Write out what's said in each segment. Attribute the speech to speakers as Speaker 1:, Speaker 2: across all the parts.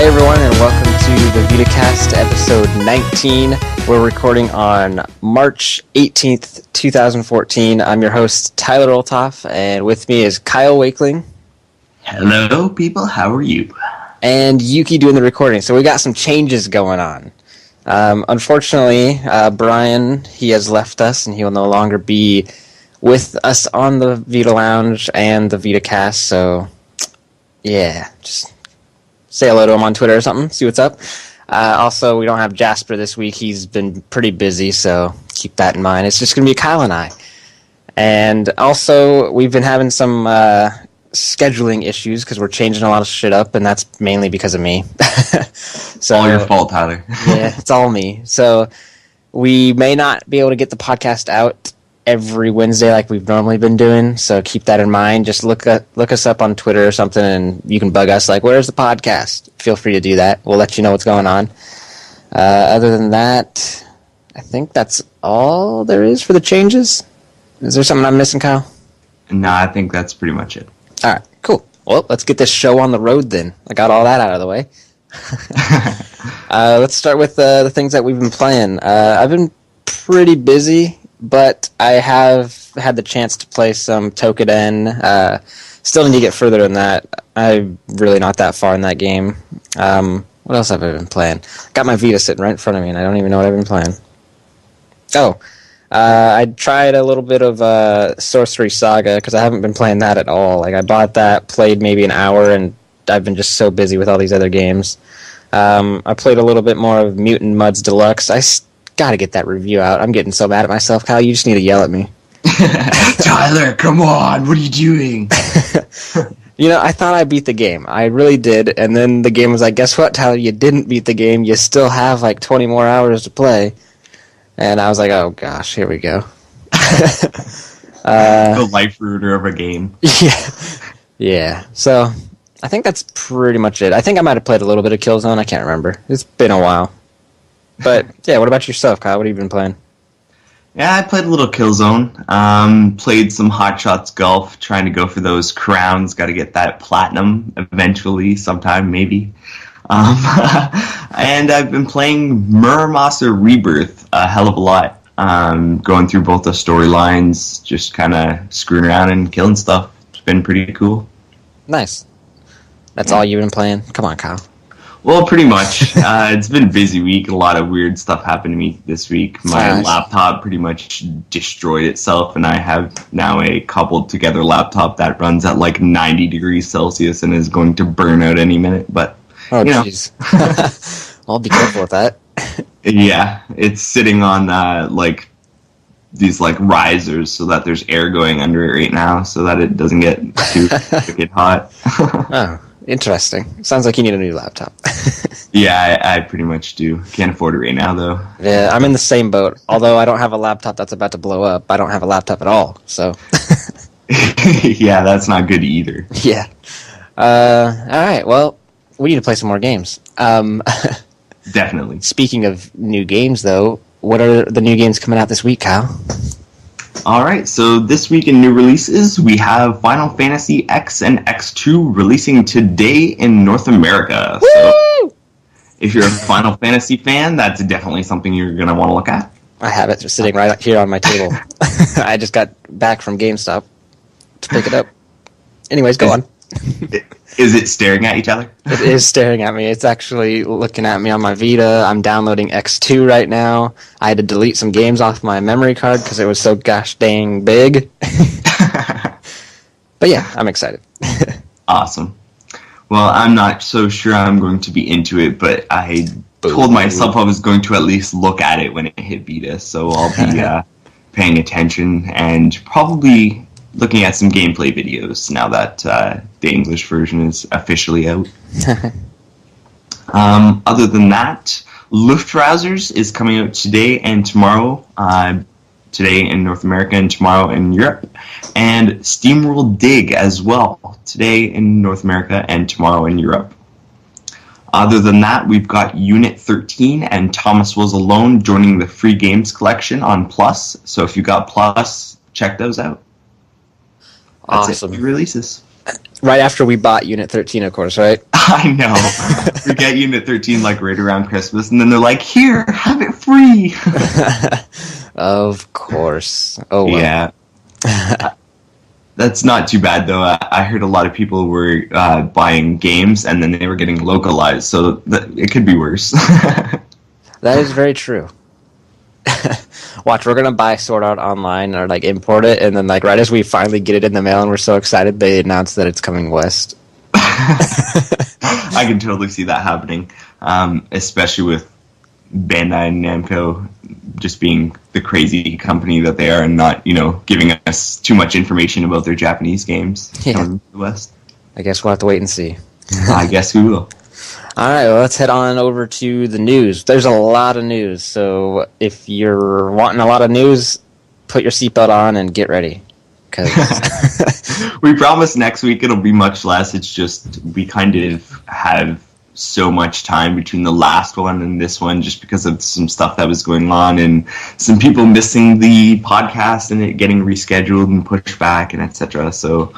Speaker 1: Hey everyone, and welcome to the VitaCast episode 19. We're recording on March 18th, 2014. I'm your host, Tyler Olthoff, and with me is Kyle Wakeling.
Speaker 2: Hello, people. How are you?
Speaker 1: And Yuki doing the recording. So we got some changes going on. Unfortunately, Brian, he has left us, and he will no longer be with us on the Vita Lounge and the VitaCast. So, yeah, just say hello to him on Twitter or something, see what's up. Also, we don't have Jasper this week. He's been pretty busy, so keep that in mind. It's just going to be Kyle and I. And also, we've been having some scheduling issues because we're changing a lot of shit up, and that's mainly because of me. So,
Speaker 2: all your fault, Tyler.
Speaker 1: Yeah, it's all me. So we may not be able to get the podcast out every Wednesday like we've normally been doing, so keep that in mind. Just look us up on Twitter or something, and you can bug us like, where's the podcast? Feel free to do that. We'll let you know what's going on. Other than that, I think that's all there is for the changes. Is there something I'm missing, Kyle?
Speaker 2: No, I think that's pretty much it.
Speaker 1: All right, cool. Well, let's get this show on the road then. I got all that out of the way. Let's start with the things that we've been playing. I've been pretty busy, but I have had the chance to play some Toukiden. Still need to get further than that. I'm really not that far in that game. What else have I been playing? Got my Vita sitting right in front of me, and I don't even know what I've been playing. Oh, I tried a little bit of Sorcery Saga, because I haven't been playing that at all. Like, I bought that, played maybe an hour, and I've been just so busy with all these other games. I played a little bit more of Mutant Mudds Deluxe. I gotta get that review out. I'm getting so mad at myself, Kyle. You just need to yell at me.
Speaker 2: Tyler, come on. What are you doing?
Speaker 1: You know, I thought I beat the game. I really did. And then the game was like, guess what, Tyler? You didn't beat the game. You still have like 20 more hours to play. And I was like, oh gosh, here we go.
Speaker 2: The life rooter of a game.
Speaker 1: Yeah. So I think that's pretty much it. I think I might have played a little bit of Killzone. I can't remember. It's been a while. But yeah, what about yourself, Kyle? What have you been playing?
Speaker 2: Yeah, I played a little Killzone. Played some Hot Shots Golf, trying to go for those crowns. Got to get that platinum eventually, sometime maybe. And I've been playing Muramasa Rebirth a hell of a lot. Going through both the storylines, just kind of screwing around and killing stuff. It's been pretty cool.
Speaker 1: Nice. That's all you've been playing? Come on, Kyle.
Speaker 2: Well, pretty much. It's been a busy week. A lot of weird stuff happened to me this week. My laptop pretty much destroyed itself, and I have now a cobbled together laptop that runs at like 90 degrees Celsius and is going to burn out any minute. But,
Speaker 1: jeez. I'll be careful with that.
Speaker 2: Yeah, it's sitting on like these like risers so that there's air going under it right now so that it doesn't get too freaking hot.
Speaker 1: Oh. Interesting. Sounds like you need a new laptop.
Speaker 2: Yeah, I pretty much do. Can't afford it right now, though.
Speaker 1: Yeah, I'm in the same boat. Although I don't have a laptop that's about to blow up, I don't have a laptop at all, so...
Speaker 2: Yeah, that's not good either.
Speaker 1: Yeah. Alright, well, we need to play some more games.
Speaker 2: Definitely.
Speaker 1: Speaking of new games, though, what are the new games coming out this week, Kyle?
Speaker 2: Alright, so this week in new releases, we have Final Fantasy X and X2 releasing today in North America.
Speaker 1: Woo!
Speaker 2: So if you're a Final Fantasy fan, that's definitely something you're going to want to look at.
Speaker 1: I have it just sitting right here on my table. I just got back from GameStop to pick it up. Anyways, go on.
Speaker 2: Is it staring at each other?
Speaker 1: It is staring at me. It's actually looking at me on my Vita. I'm downloading X2 right now. I had to delete some games off my memory card because it was so gosh dang big. But yeah, I'm excited.
Speaker 2: Awesome. Well, I'm not so sure I'm going to be into it, but I told myself I was going to at least look at it when it hit Vita, so I'll be paying attention and probably looking at some gameplay videos now that the English version is officially out. Other than that, Luftrausers is coming out today and tomorrow. Today in North America and tomorrow in Europe. And SteamWorld Dig as well. Today in North America and tomorrow in Europe. Other than that, we've got Unit 13 and Thomas Was Alone joining the free games collection on Plus. So if you got Plus, check those out. That's
Speaker 1: awesome.
Speaker 2: it for releases.
Speaker 1: Right after we bought Unit 13, of course, right?
Speaker 2: I know. We get Unit 13 like right around Christmas, and then they're like, "Here, have it free."
Speaker 1: Of course. Oh well.
Speaker 2: Yeah. That's not too bad though. I heard a lot of people were buying games and then they were getting localized, so it could be worse.
Speaker 1: That is very true. Watch, we're gonna buy Sword Art Online or like import it, and then like right as we finally get it in the mail and we're so excited, they announce that it's coming west.
Speaker 2: I can totally see that happening, especially with Bandai Namco just being the crazy company that they are and not, giving us too much information about their Japanese games coming to the West.
Speaker 1: I guess we'll have to wait and see.
Speaker 2: I guess we will.
Speaker 1: All right, well, let's head on over to the news. There's a lot of news, so if you're wanting a lot of news, put your seatbelt on and get ready.
Speaker 2: We promise next week it'll be much less. It's just we kind of have so much time between the last one and this one just because of some stuff that was going on and some people missing the podcast and it getting rescheduled and pushed back and etc. So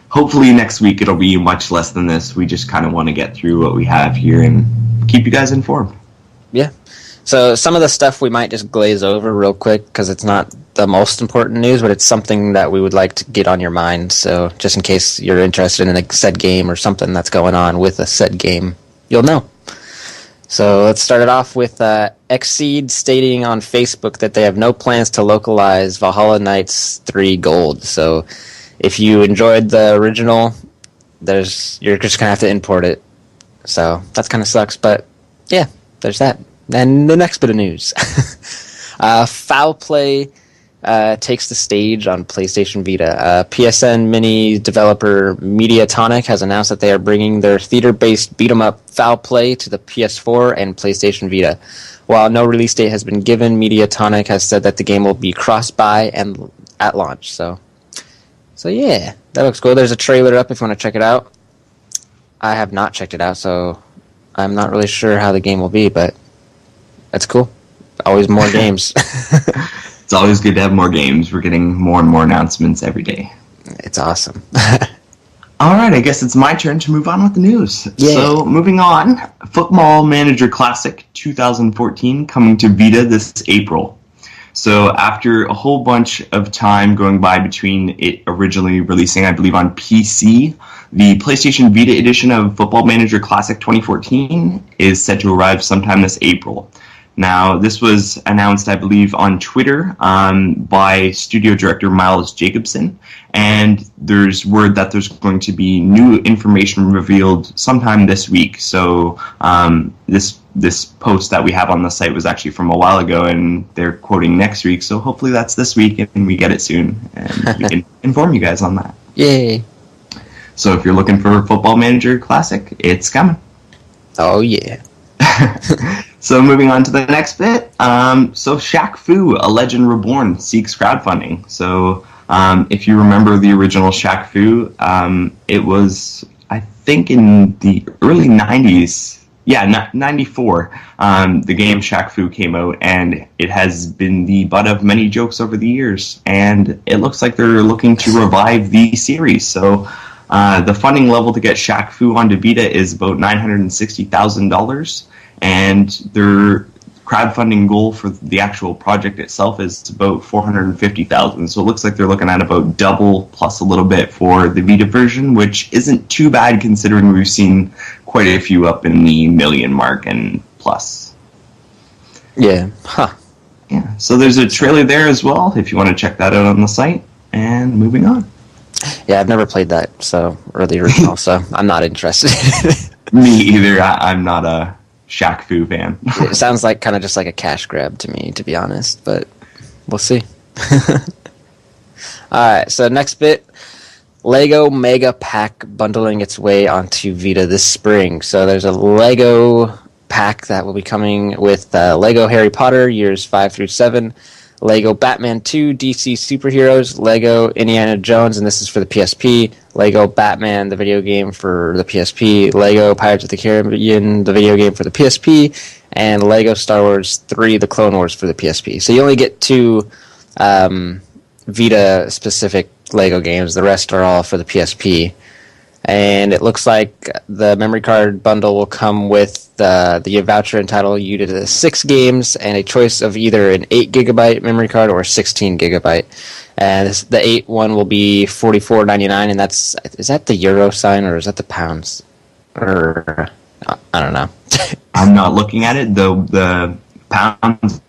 Speaker 2: hopefully next week it'll be much less than this. We just kind of want to get through what we have here and keep you guys informed.
Speaker 1: Yeah. So some of the stuff we might just glaze over real quick because it's not the most important news, but it's something that we would like to get on your mind. So just in case you're interested in a said game or something that's going on with a said game, you'll know. So let's start it off with Exceed stating on Facebook that they have no plans to localize Valhalla Knights 3 Gold. So if you enjoyed the original, you're just going to have to import it. So that kind of sucks, but yeah, there's that. And the next bit of news. Foul Play takes the stage on PlayStation Vita. PSN Mini developer Mediatonic has announced that they are bringing their theater-based beat-em-up Foul Play to the PS4 and PlayStation Vita. While no release date has been given, Mediatonic has said that the game will be cross-buy and at launch. So yeah, that looks cool. There's a trailer up if you want to check it out. I have not checked it out, so I'm not really sure how the game will be, but that's cool. Always more games.
Speaker 2: It's always good to have more games. We're getting more and more announcements every day.
Speaker 1: It's awesome.
Speaker 2: All right, I guess it's my turn to move on with the news.
Speaker 1: Yeah.
Speaker 2: So, moving on, Football Manager Classic 2014 coming to Vita this April. So, after a whole bunch of time going by between it originally releasing, I believe, on PC, the PlayStation Vita edition of Football Manager Classic 2014 is set to arrive sometime this April. Now, this was announced, I believe, on Twitter by studio director Miles Jacobson, and there's word that there's going to be new information revealed sometime this week. So this post that we have on the site was actually from a while ago, and they're quoting next week, so hopefully that's this week, and we get it soon, and we can inform you guys on that.
Speaker 1: Yay.
Speaker 2: So if you're looking for Football Manager Classic, it's coming.
Speaker 1: Oh, yeah.
Speaker 2: So moving on to the next bit. So Shaq Fu, A Legend Reborn, seeks crowdfunding. So if you remember the original Shaq Fu, it was, I think, in the early 90s. Yeah, 94. The game Shaq Fu came out, and it has been the butt of many jokes over the years. And it looks like they're looking to revive the series. So the funding level to get Shaq Fu onto Vita is about $960,000. And their crowdfunding goal for the actual project itself is about $450,000. So it looks like they're looking at about double plus a little bit for the Vita version, which isn't too bad considering we've seen quite a few up in the million mark and plus.
Speaker 1: Yeah. Huh.
Speaker 2: Yeah. So there's a trailer there as well if you want to check that out on the site. And moving on.
Speaker 1: Yeah, I've never played that, or the original, so I'm not interested.
Speaker 2: Me either. I'm not a Shaq Fu fan.
Speaker 1: It sounds like kind of just like a cash grab to me, to be honest, but we'll see. Alright, so next bit, Lego Mega Pack bundling its way onto Vita this spring. So there's a Lego pack that will be coming with Lego Harry Potter years 5 through 7, Lego Batman 2 DC Superheroes, Lego Indiana Jones, and this is for the PSP, Lego Batman, the video game for the PSP, Lego Pirates of the Caribbean, the video game for the PSP, and Lego Star Wars 3, the Clone Wars for the PSP. So you only get 2 Vita-specific Lego games. The rest are all for the PSP. And it looks like the memory card bundle will come with the voucher entitle you to the 6 games and a choice of either an 8 gigabyte memory card or a 16 gigabyte. And the 8 one will be $44.99, and is that the euro sign or is that the pounds? Or I don't know.
Speaker 2: I'm not looking at it, though. The pounds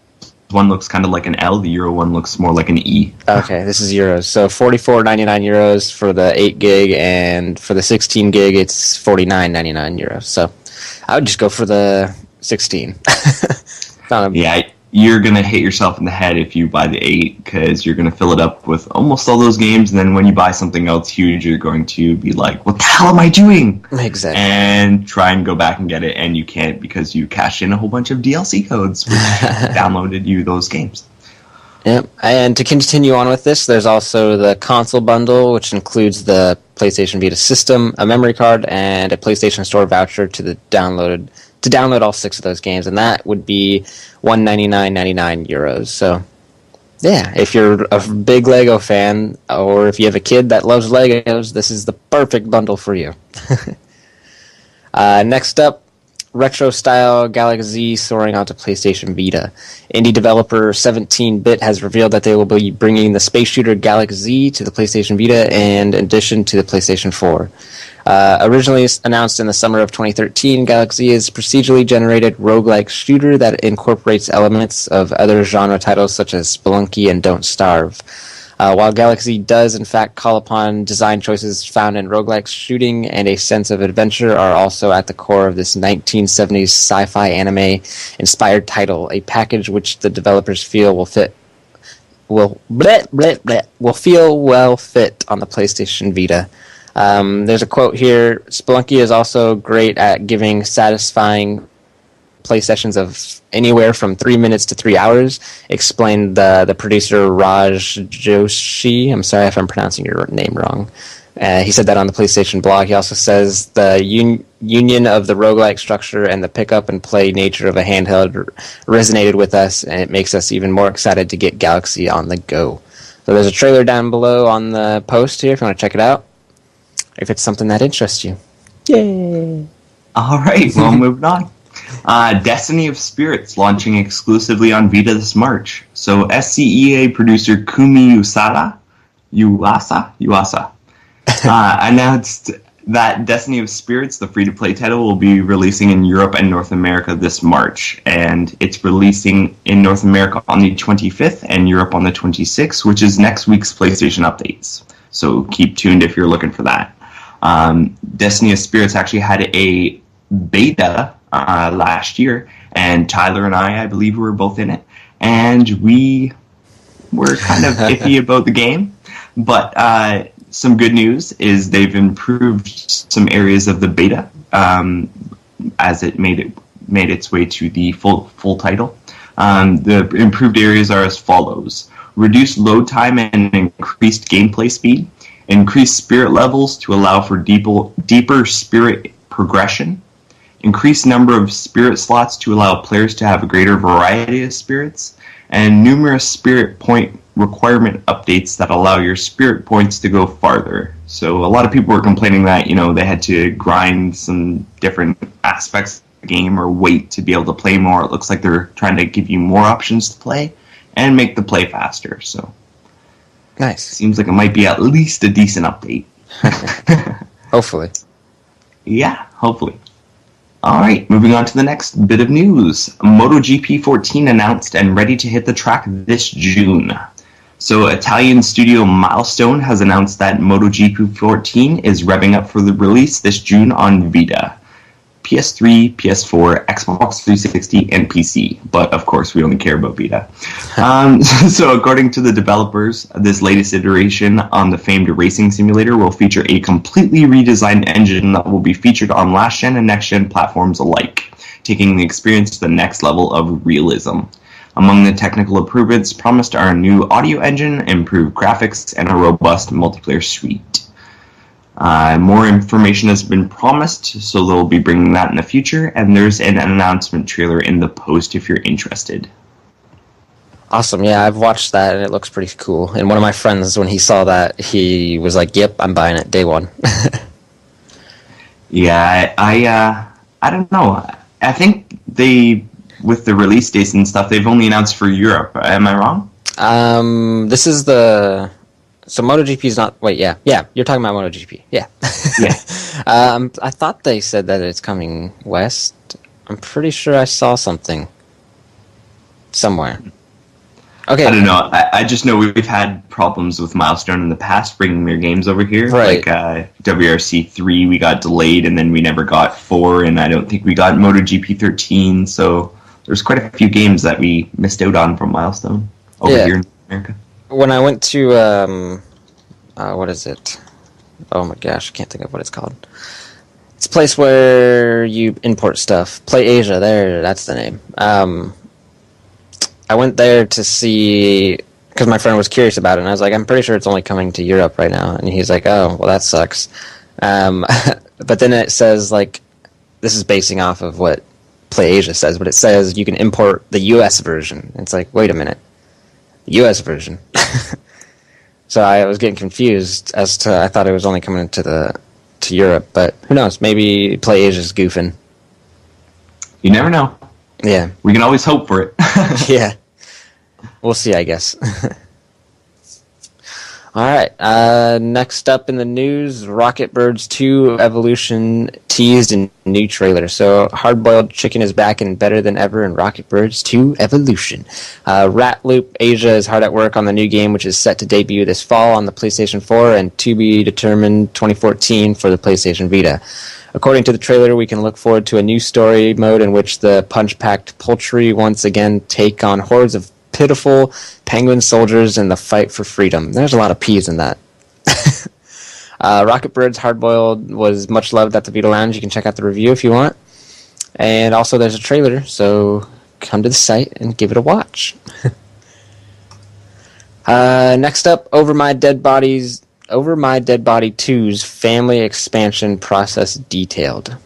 Speaker 2: one looks kind of like an L. The euro one looks more like an E.
Speaker 1: Okay, this is euros. So 44.99 euros for the 8 gig, and for the 16 gig, it's 49.99 euros. So I would just go for the 16.
Speaker 2: Yeah, you're going to hit yourself in the head if you buy the 8, because you're going to fill it up with almost all those games, and then when you buy something else huge, you're going to be like, what the hell am I doing?
Speaker 1: Exactly.
Speaker 2: And try and go back and get it, and you can't because you cashed in a whole bunch of DLC codes, which downloaded you those games.
Speaker 1: Yep. And to continue on with this, there's also the console bundle, which includes the PlayStation Vita system, a memory card, and a PlayStation Store voucher to download all 6 of those games, and that would be €199.99 euros. So, yeah, if you're a big Lego fan, or if you have a kid that loves Legos, this is the perfect bundle for you. Next up, retro-style Galaxy soaring onto PlayStation Vita. Indie developer 17-Bit has revealed that they will be bringing the space shooter Galaxy to the PlayStation Vita and in addition to the PlayStation 4. Originally announced in the summer of 2013, Galaxy is a procedurally generated roguelike shooter that incorporates elements of other genre titles such as Spelunky and Don't Starve. While Galaxy does in fact call upon design choices found in roguelike shooting and a sense of adventure are also at the core of this 1970s sci-fi anime inspired title, a package which the developers feel will feel well fit on the PlayStation Vita. There's a quote here: Spelunky is also great at giving satisfying play sessions of anywhere from 3 minutes to 3 hours, explained the producer Raj Joshi. I'm sorry if I'm pronouncing your name wrong. He said that on the PlayStation blog. He also says the union of the roguelike structure and the pick-up-and-play nature of a handheld resonated with us, and it makes us even more excited to get Galaxy on the go. So there's a trailer down below on the post here if you want to check it out, if it's something that interests you. Yay!
Speaker 2: All right, well, moving on. Destiny of Spirits launching exclusively on Vita this March. So SCEA producer Kumi Yuasa announced that Destiny of Spirits, the free-to-play title, will be releasing in Europe and North America this March. And it's releasing in North America on the 25th and Europe on the 26th, which is next week's PlayStation updates. So keep tuned if you're looking for that. Destiny of Spirits actually had a beta last year, and Tyler and I believe, were both in it, and we were kind of iffy about the game, but some good news is they've improved some areas of the beta as it made its way to the full title. The improved areas are as follows: reduced load time and increased gameplay speed, increased spirit levels to allow for deeper spirit progression, increased number of spirit slots to allow players to have a greater variety of spirits, and numerous spirit point requirement updates that allow your spirit points to go farther. So a lot of people were complaining that, they had to grind some different aspects of the game or wait to be able to play more. It looks like they're trying to give you more options to play and make the play faster. So
Speaker 1: nice.
Speaker 2: Seems like it might be at least a decent update.
Speaker 1: Hopefully.
Speaker 2: Yeah, hopefully. All right, moving on to the next bit of news. MotoGP 14 announced and ready to hit the track this June. So Italian studio Milestone has announced that MotoGP 14 is revving up for the release this June on Vita, PS3, PS4, Xbox 360, and PC. But of course, we only care about Vita. So according to the developers, this latest iteration on the famed racing simulator will feature a completely redesigned engine that will be featured on last-gen and next-gen platforms alike, taking the experience to the next level of realism. Among the technical improvements promised are a new audio engine, improved graphics, and a robust multiplayer suite. More information has been promised, so they'll be bringing that in the future, and there's an announcement trailer in the post if you're interested.
Speaker 1: Awesome, yeah, I've watched that, and it looks pretty cool. And one of my friends, when he saw that, he was like, yep, I'm buying it, day one.
Speaker 2: Yeah, I don't know. I think with the release dates and stuff, they've only announced for Europe. Am I wrong?
Speaker 1: This is so MotoGP is not. Wait, yeah, you're talking about MotoGP. Yeah,
Speaker 2: Yeah.
Speaker 1: I thought they said that it's coming west. I'm pretty sure I saw something somewhere. Okay.
Speaker 2: I don't know. I just know we've had problems with Milestone in the past bringing their games over here.
Speaker 1: Right.
Speaker 2: Like WRC 3, we got delayed, and then we never got 4, and I don't think we got MotoGP 13. So there's quite a few games that we missed out on from Milestone over here in America.
Speaker 1: When I went to what is it? Oh my gosh, I can't think of what it's called. It's a place where you import stuff. Play Asia. That's the name. I went there to see, because my friend was curious about it, and I was like, I'm pretty sure it's only coming to Europe right now. And he's like, oh, well, that sucks. But then it says, like, this is basing off of what Play Asia says, but it says you can import the US version. It's like, wait a minute. US version? So I was getting confused as to, I thought it was only coming to Europe, but who knows? Maybe Play Asia's goofing.
Speaker 2: You never know.
Speaker 1: Yeah.
Speaker 2: We can always hope for it.
Speaker 1: Yeah. We'll see, I guess. All right. Next up in the news, Rocket Birds 2 Evolution teased a new trailer. So Hard Boiled Chicken is back and better than ever in Rocket Birds 2 Evolution. Rat Loop Asia is hard at work on the new game, which is set to debut this fall on the PlayStation 4 and to be determined 2014 for the PlayStation Vita. According to the trailer, we can look forward to a new story mode in which the punch-packed poultry once again take on hordes of pitiful penguin soldiers in the fight for freedom. There's a lot of P's in that. Rocket Birds Hard Boiled was much loved at the Vita Lounge. You can check out the review if you want. And also there's a trailer, so come to the site and give it a watch. Next up, Over My Dead Body 2's family expansion process detailed.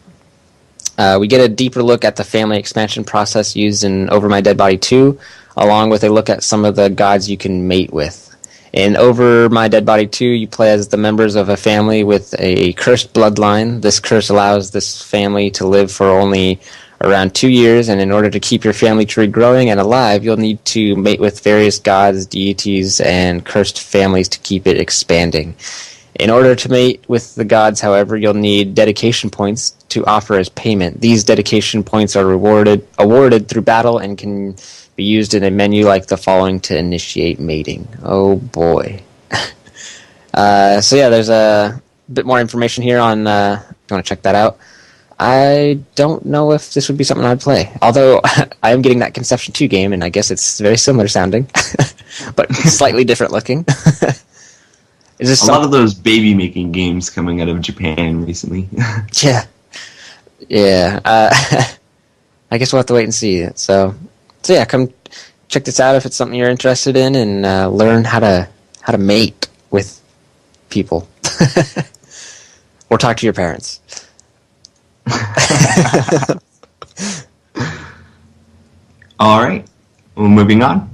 Speaker 1: We get a deeper look at the family expansion process used in Over My Dead Body 2, along with a look at some of the gods you can mate with. In Over My Dead Body 2, you play as the members of a family with a cursed bloodline. This curse allows this family to live for only around 2 years, and in order to keep your family tree growing and alive, you'll need to mate with various gods, deities, and cursed families to keep it expanding. In order to mate with the gods, however, you'll need dedication points to offer as payment. These dedication points are awarded through battle and can be used in a menu like the following to initiate mating. Oh boy. So yeah, there's a bit more information here on, if you want to check that out. I don't know if this would be something I'd play. Although, I am getting that Conception 2 game, and I guess it's very similar sounding, but slightly different looking. Is this
Speaker 2: lot of those baby-making games coming out of Japan recently.
Speaker 1: Yeah. Yeah. I guess we'll have to wait and see. So yeah, come check this out if it's something you're interested in, and learn how to mate with people. Or talk to your parents.
Speaker 2: All right, well, moving on.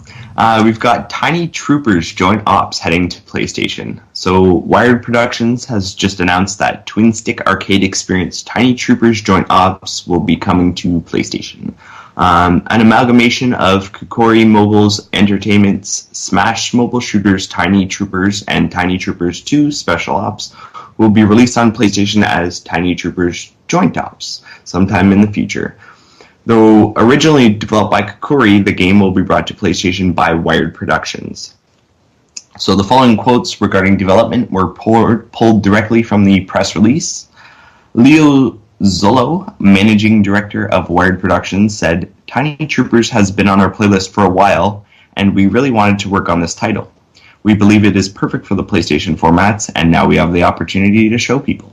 Speaker 2: We've got Tiny Troopers Joint Ops heading to PlayStation. So Wired Productions has just announced that twin-stick arcade experience Tiny Troopers Joint Ops will be coming to PlayStation. An amalgamation of Kokori Mobile's Entertainment's Smash mobile shooters Tiny Troopers and Tiny Troopers 2 Special Ops will be released on PlayStation as Tiny Troopers Joint Ops sometime in the future. Though originally developed by Kokori, the game will be brought to PlayStation by Wired Productions. So the following quotes regarding development were pulled directly from the press release. Leo Zolo, managing director of Wired Productions, said, "Tiny Troopers has been on our playlist for a while, and we really wanted to work on this title. We believe it is perfect for the PlayStation formats, and now we have the opportunity to show people."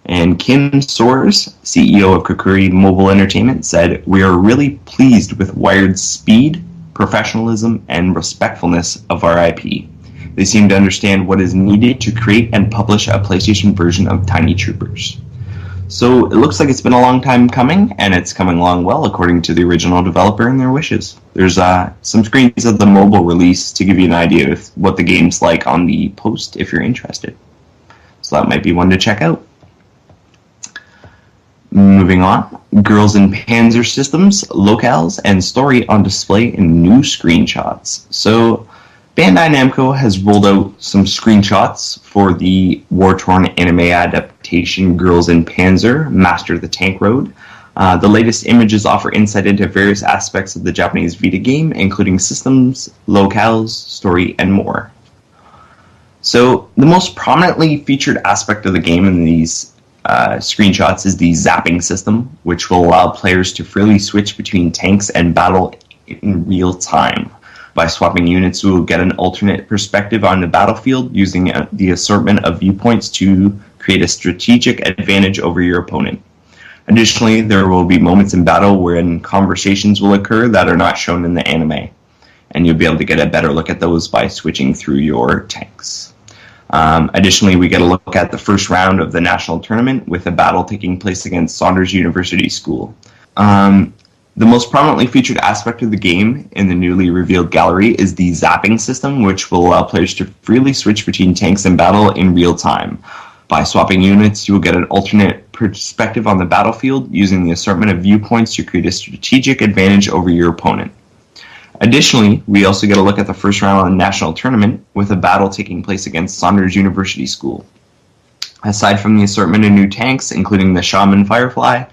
Speaker 2: And Kim Soares, CEO of Kokori Mobile Entertainment, said, "We are really pleased with Wired's speed, professionalism, and respectfulness of our IP. They seem to understand what is needed to create and publish a PlayStation version of Tiny Troopers." So it looks like it's been a long time coming, and it's coming along well according to the original developer and their wishes. There's some screens of the mobile release to give you an idea of what the game's like on the post if you're interested. So that might be one to check out. Moving on, Girls in Panzer systems, locales, and story on display in new screenshots. So, Bandai Namco has rolled out some screenshots for the war-torn anime adaptation Girls in Panzer, Master the Tank Road. The latest images offer insight into various aspects of the Japanese Vita game, including systems, locales, story, and more. So, the most prominently featured aspect of the game in these screenshots is the zapping system, which will allow players to freely switch between tanks and battle in real time. By swapping units, we will get an alternate perspective on the battlefield using the assortment of viewpoints to create a strategic advantage over your opponent. Additionally, there will be moments in battle wherein conversations will occur that are not shown in the anime, and you'll be able to get a better look at those by switching through your tanks. Additionally, we get a look at the first round of the national tournament with a battle taking place against Saunders University School. The most prominently featured aspect of the game in the newly revealed gallery is the zapping system, which will allow players to freely switch between tanks and battle in real time. By swapping units, you will get an alternate perspective on the battlefield using the assortment of viewpoints to create a strategic advantage over your opponent. Additionally, we also get a look at the first round of the national tournament with a battle taking place against Saunders University School. Aside from the assortment of new tanks, including the Shaman Firefly,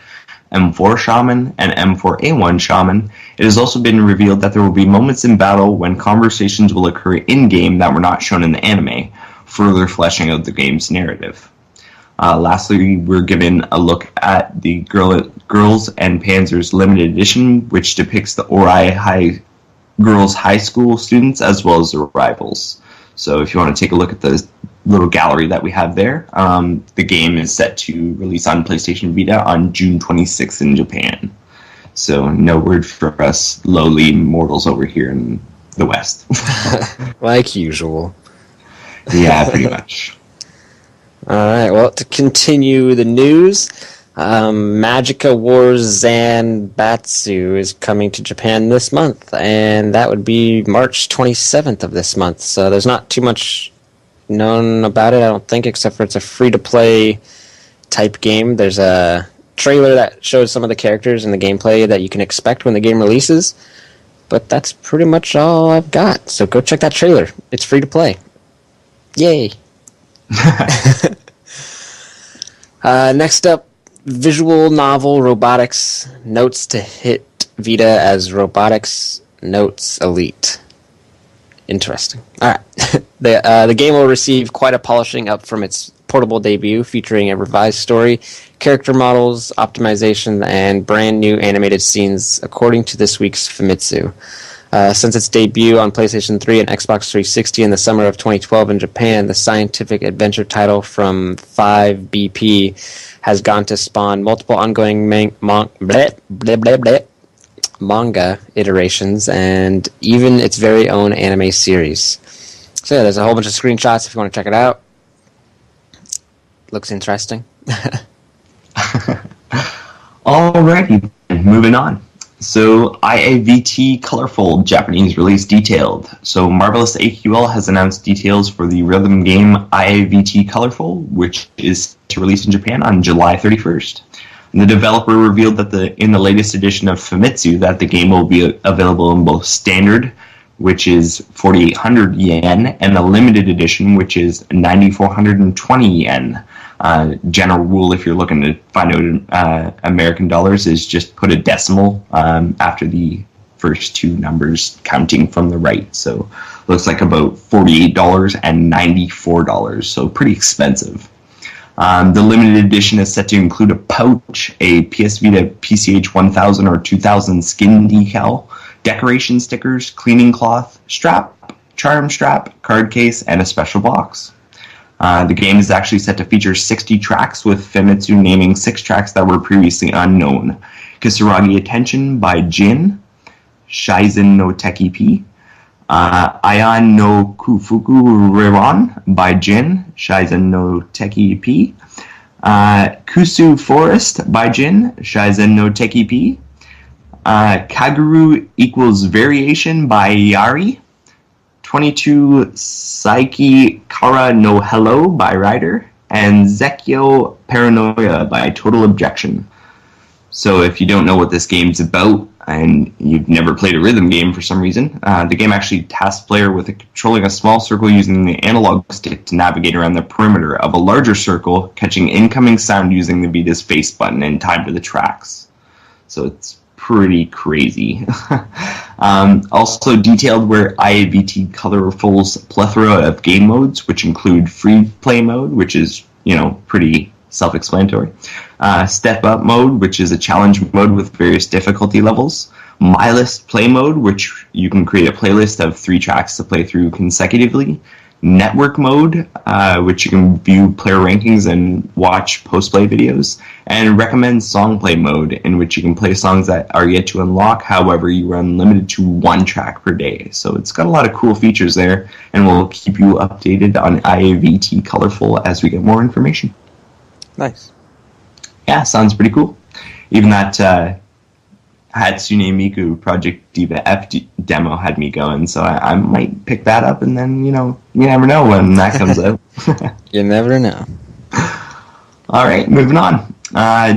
Speaker 2: M4 Shaman, and M4A1 Shaman, it has also been revealed that there will be moments in battle when conversations will occur in-game that were not shown in the anime, further fleshing out the game's narrative. Lastly, we're given a look at the Girls and Panzers limited edition, which depicts the Ori Girls High School students as well as their rivals. So if you want to take a look at the little gallery that we have there, the game is set to release on PlayStation Vita on June 26th in Japan. So no word for us lowly mortals over here in the West.
Speaker 1: Like usual.
Speaker 2: Yeah, pretty much.
Speaker 1: Alright, well, to continue the news, Magica Wars Zanbatsu is coming to Japan this month, and that would be March 27th of this month. So there's not too much known about it, I don't think, except for it's a free-to-play type game. There's a trailer that shows some of the characters and the gameplay that you can expect when the game releases, but that's pretty much all I've got. So go check that trailer. It's free to play. Yay! Next up, visual novel Robotics Notes to hit Vita as Robotics Notes Elite. Interesting. Alright. The game will receive quite a polishing up from its portable debut, featuring a revised story, character models, optimization, and brand new animated scenes, according to this week's Famitsu. Since its debut on PlayStation 3 and Xbox 360 in the summer of 2012 in Japan, the scientific adventure title from 5BP has gone to spawn multiple ongoing manga iterations and even its very own anime series. So yeah, there's a whole bunch of screenshots if you want to check it out. Looks interesting.
Speaker 2: Alrighty, moving on. So, IAVT Colorful Japanese release detailed. So, Marvelous AQL has announced details for the rhythm game IAVT Colorful, which is to release in Japan on July 31st. And the developer revealed that in the latest edition of Famitsu that the game will be available in both standard, which is 4,800 yen, and a limited edition, which is 9,420 yen. General rule, if you're looking to find out American dollars, is just put a decimal after the first two numbers, counting from the right. So looks like about $48 and $94, so pretty expensive. The limited edition is set to include a pouch, a PS Vita PCH 1000 or 2000 skin decal, decoration stickers, cleaning cloth, strap, charm strap, card case, and a special box. The game is actually set to feature 60 tracks, with Famitsu naming 6 tracks that were previously unknown. Kisaragi Attention by Jin, Shizen no Tekipi, Aion no Kufuku Riran by Jin, Shizen no Tekipi, Kusu Forest by Jin, Shizen no Tekipi, Kaguru equals Variation by Yari, 22 Saiki Kara no Hello by Ryder, and Zekyo Paranoia by Total Objection. So if you don't know what this game's about and you've never played a rhythm game for some reason, the game actually tasks the player with controlling a small circle using the analog stick to navigate around the perimeter of a larger circle, catching incoming sound using the Vita's face button in time to the tracks. So it's pretty crazy. Also detailed were IAVT Colorful's plethora of game modes, which include free play mode, which is, pretty self-explanatory. Step up mode, which is a challenge mode with various difficulty levels. My List play mode, which you can create a playlist of 3 tracks to play through consecutively. Network mode, which you can view player rankings and watch post-play videos. And recommend song play mode, in which you can play songs that are yet to unlock. However, you are unlimited to 1 track per day. So it's got a lot of cool features there, and we'll keep you updated on IAVT Colorful as we get more information.
Speaker 1: Nice.
Speaker 2: Yeah, sounds pretty cool. Even that Hatsune Miku Project Diva F demo had me going, so I might pick that up, and then, you never know when that comes out.
Speaker 1: You never know.
Speaker 2: All right, moving on.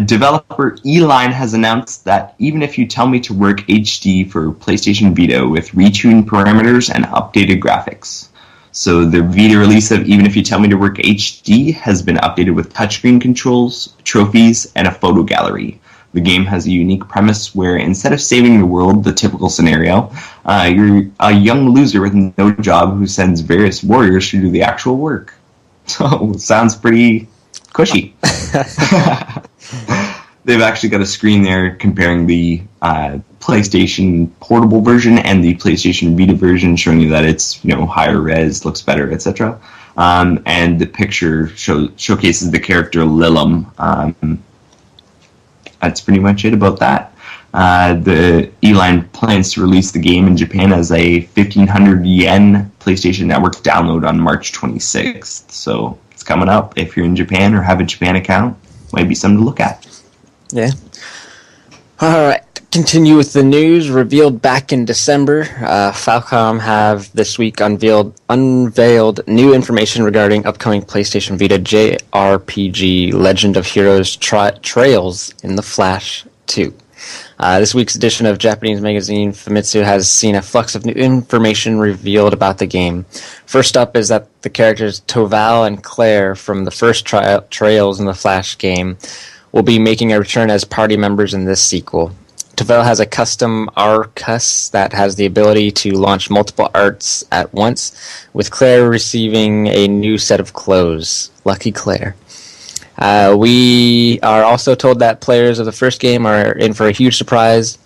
Speaker 2: Developer E-Line has announced that even if you tell me to work HD for PlayStation Vita with retuned parameters and updated graphics. So the Vita release of Even If You Tell Me to Work HD has been updated with touchscreen controls, trophies, and a photo gallery. The game has a unique premise where instead of saving the world, the typical scenario, you're a young loser with no job who sends various warriors to do the actual work. So, sounds pretty cushy. They've actually got a screen there comparing the PlayStation Portable version and the PlayStation Vita version, showing you that it's higher res, looks better, etc. And the picture showcases the character Lilim. That's pretty much it about that. The E-Line plans to release the game in Japan as a 1,500 yen PlayStation Network download on March 26th. So it's coming up. If you're in Japan or have a Japan account, might be something to look at.
Speaker 1: Yeah. All right. Continue with the news. Revealed back in December, Falcom have this week unveiled new information regarding upcoming PlayStation Vita JRPG Legend of Heroes Trails in the Flash 2. This week's edition of Japanese magazine Famitsu has seen a flux of new information revealed about the game. First up is that the characters Toval and Claire from the first Trails in the Flash game will be making a return as party members in this sequel. Toval has a custom Arcus that has the ability to launch multiple arts at once, with Claire receiving a new set of clothes. Lucky Claire. We are also told that players of the first game are in for a huge surprise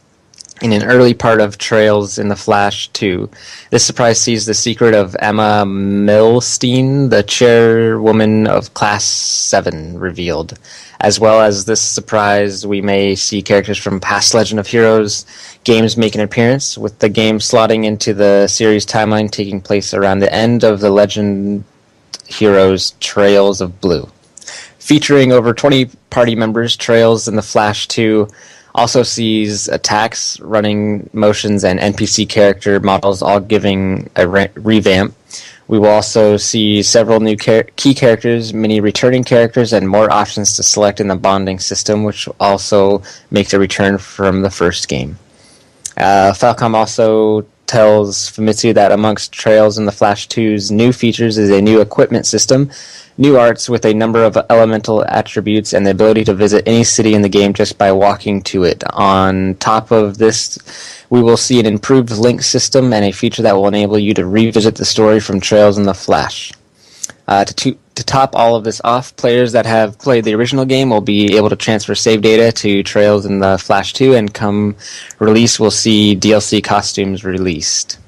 Speaker 1: in an early part of Trails in the Flash 2. This surprise sees the secret of Emma Milstein, the chairwoman of Class 7, revealed. As well as this surprise, we may see characters from past Legend of Heroes games make an appearance, with the game slotting into the series timeline taking place around the end of the Legend Heroes Trails of Blue. Featuring over 20 party members, Trails in the Flash 2 also sees attacks, running motions, and NPC character models all giving a revamp. We will also see several new key characters, many returning characters, and more options to select in the bonding system, which also makes a return from the first game. Falcom also tells Famitsu that amongst Trails in the Flash 2's new features is a new equipment system, new arts with a number of elemental attributes, and the ability to visit any city in the game just by walking to it. On top of this, we will see an improved link system and a feature that will enable you to revisit the story from Trails in the Flash. To top all of this off, players that have played the original game will be able to transfer save data to Trails in the Flash 2, and come release, we'll see DLC costumes released.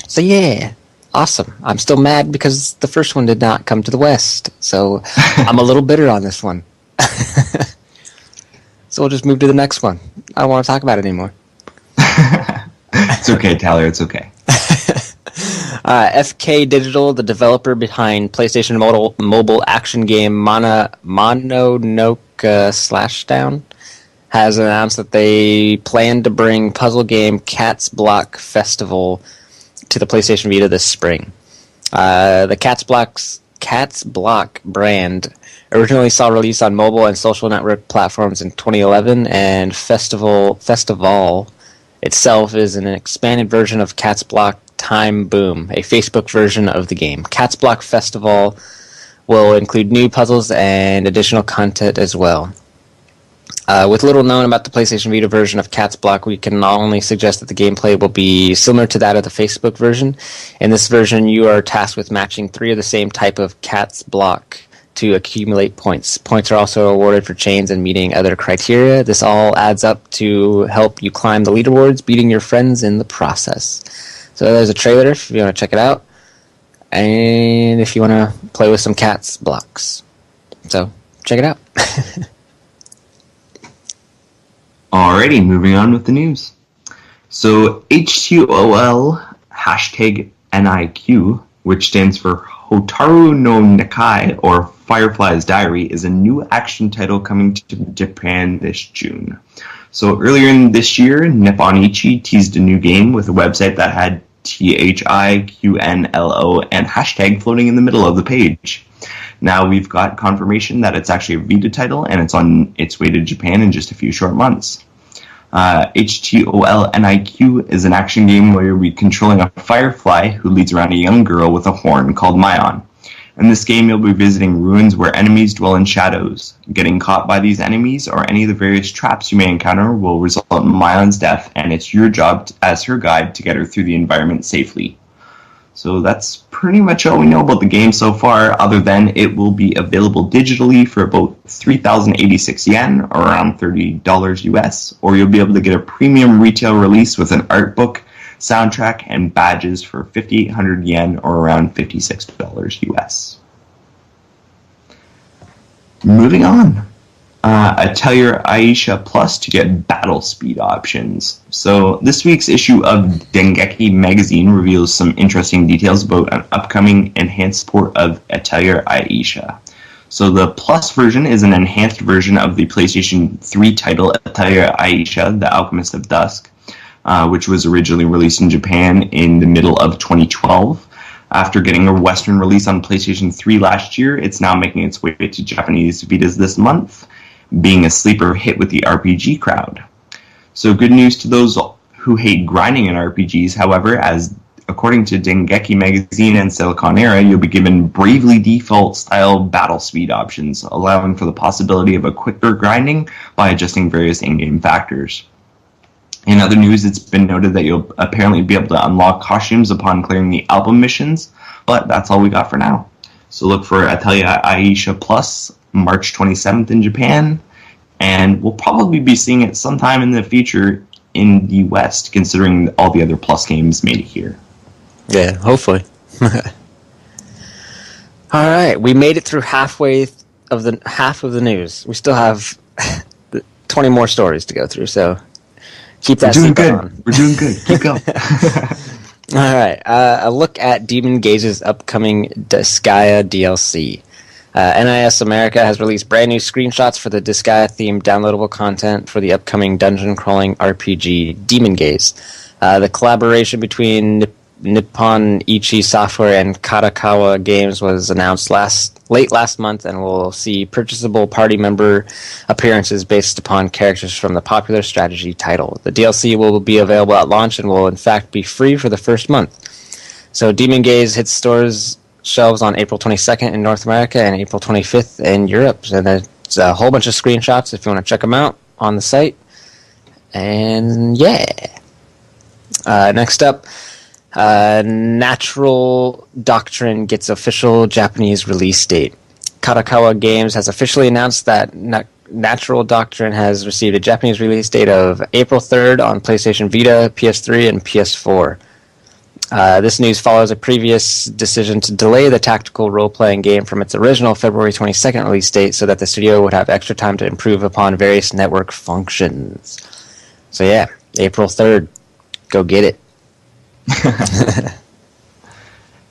Speaker 1: So yeah, awesome. I'm still mad because the first one did not come to the West, so I'm a little bitter on this one. So we'll just move to the next one. I don't want to talk about it anymore.
Speaker 2: It's okay, Tyler, it's okay.
Speaker 1: FK Digital, the developer behind PlayStation mobile action game Mononoke Slashdown, has announced that they plan to bring puzzle game Cat's Block Festival to the PlayStation Vita this spring. The Cat's Block Cat's Block brand originally saw release on mobile and social network platforms in 2011, and Festival itself is an expanded version of Cat's Block Time Boom, a Facebook version of the game. Cat's Block Festival will include new puzzles and additional content as well. With little known about the PlayStation Vita version of Cat's Block, we can not only suggest that the gameplay will be similar to that of the Facebook version. In this version, you are tasked with matching 3 of the same type of Cat's Block to accumulate points. Points are also awarded for chains and meeting other criteria. This all adds up to help you climb the leaderboards, beating your friends in the process. So there's a trailer if you want to check it out, and if you want to play with some Cat's Blocks. So check it out.
Speaker 2: Alrighty, moving on with the news. So HTOL #NIQ, which stands for Hotaru no Nakai, or Firefly's Diary, is a new action title coming to Japan this June. So earlier in this year, Nipponichi teased a new game with a website that had THIQNLO and hashtag floating in the middle of the page. Now we've got confirmation that it's actually a Vita title, and it's on its way to Japan in just a few short months. HTOL NIQ is an action game where you'll be controlling a firefly who leads around a young girl with a horn called Myon. In this game, you'll be visiting ruins where enemies dwell in shadows. Getting caught by these enemies or any of the various traps you may encounter will result in Myon's death, and it's your job as her guide to get her through the environment safely. So that's pretty much all we know about the game so far, other than it will be available digitally for about 3,086 yen, or around $30 US, or you'll be able to get a premium retail release with an art book, soundtrack, and badges for 5,800 yen, or around $56 US. Moving on. Atelier Aisha Plus to get battle speed options. So this week's issue of Dengeki magazine reveals some interesting details about an upcoming enhanced port of Atelier Aisha. So the Plus version is an enhanced version of the PlayStation 3 title Atelier Aisha, The Alchemist of Dusk, which was originally released in Japan in the middle of 2012. After getting a Western release on PlayStation 3 last year, it's now making its way to Japanese Vitas this month, being a sleeper hit with the RPG crowd. So good news to those who hate grinding in RPGs, however, as according to Dengeki magazine and Silicon Era, you'll be given Bravely Default style battle speed options, allowing for the possibility of a quicker grinding by adjusting various in-game factors. In other news, it's been noted that you'll apparently be able to unlock costumes upon clearing the album missions, but that's all we got for now. So look for Atelier Aisha Plus, March 27th in Japan, and we'll probably be seeing it sometime in the future in the West, considering all the other Plus games made it here.
Speaker 1: Yeah, hopefully. All right, we made it through half of the news. We still have 20 more stories to go through, so keep that seatbelt on.
Speaker 2: We're doing good. Keep going.
Speaker 1: All right, a look at Demon Gaze's upcoming Disgaea DLC. NIS America has released brand new screenshots for the Disgaea-themed downloadable content for the upcoming dungeon-crawling RPG Demon Gaze. The collaboration between Nippon Ichi Software and Kadokawa Games was announced late last month and will see purchasable party member appearances based upon characters from the popular strategy title. The DLC will be available at launch and will in fact be free for the first month. So Demon Gaze hits stores shelves on April 22nd in North America and April 25th in Europe. And there's a whole bunch of screenshots if you want to check them out on the site. And yeah. Next up, Natural Doctrine gets official Japanese release date. Kadokawa Games has officially announced that Natural Doctrine has received a Japanese release date of April 3rd on PlayStation Vita, PS3, and PS4. This news follows a previous decision to delay the tactical role-playing game from its original February 22nd release date so that the studio would have extra time to improve upon various network functions. So yeah, April 3rd. Go get it.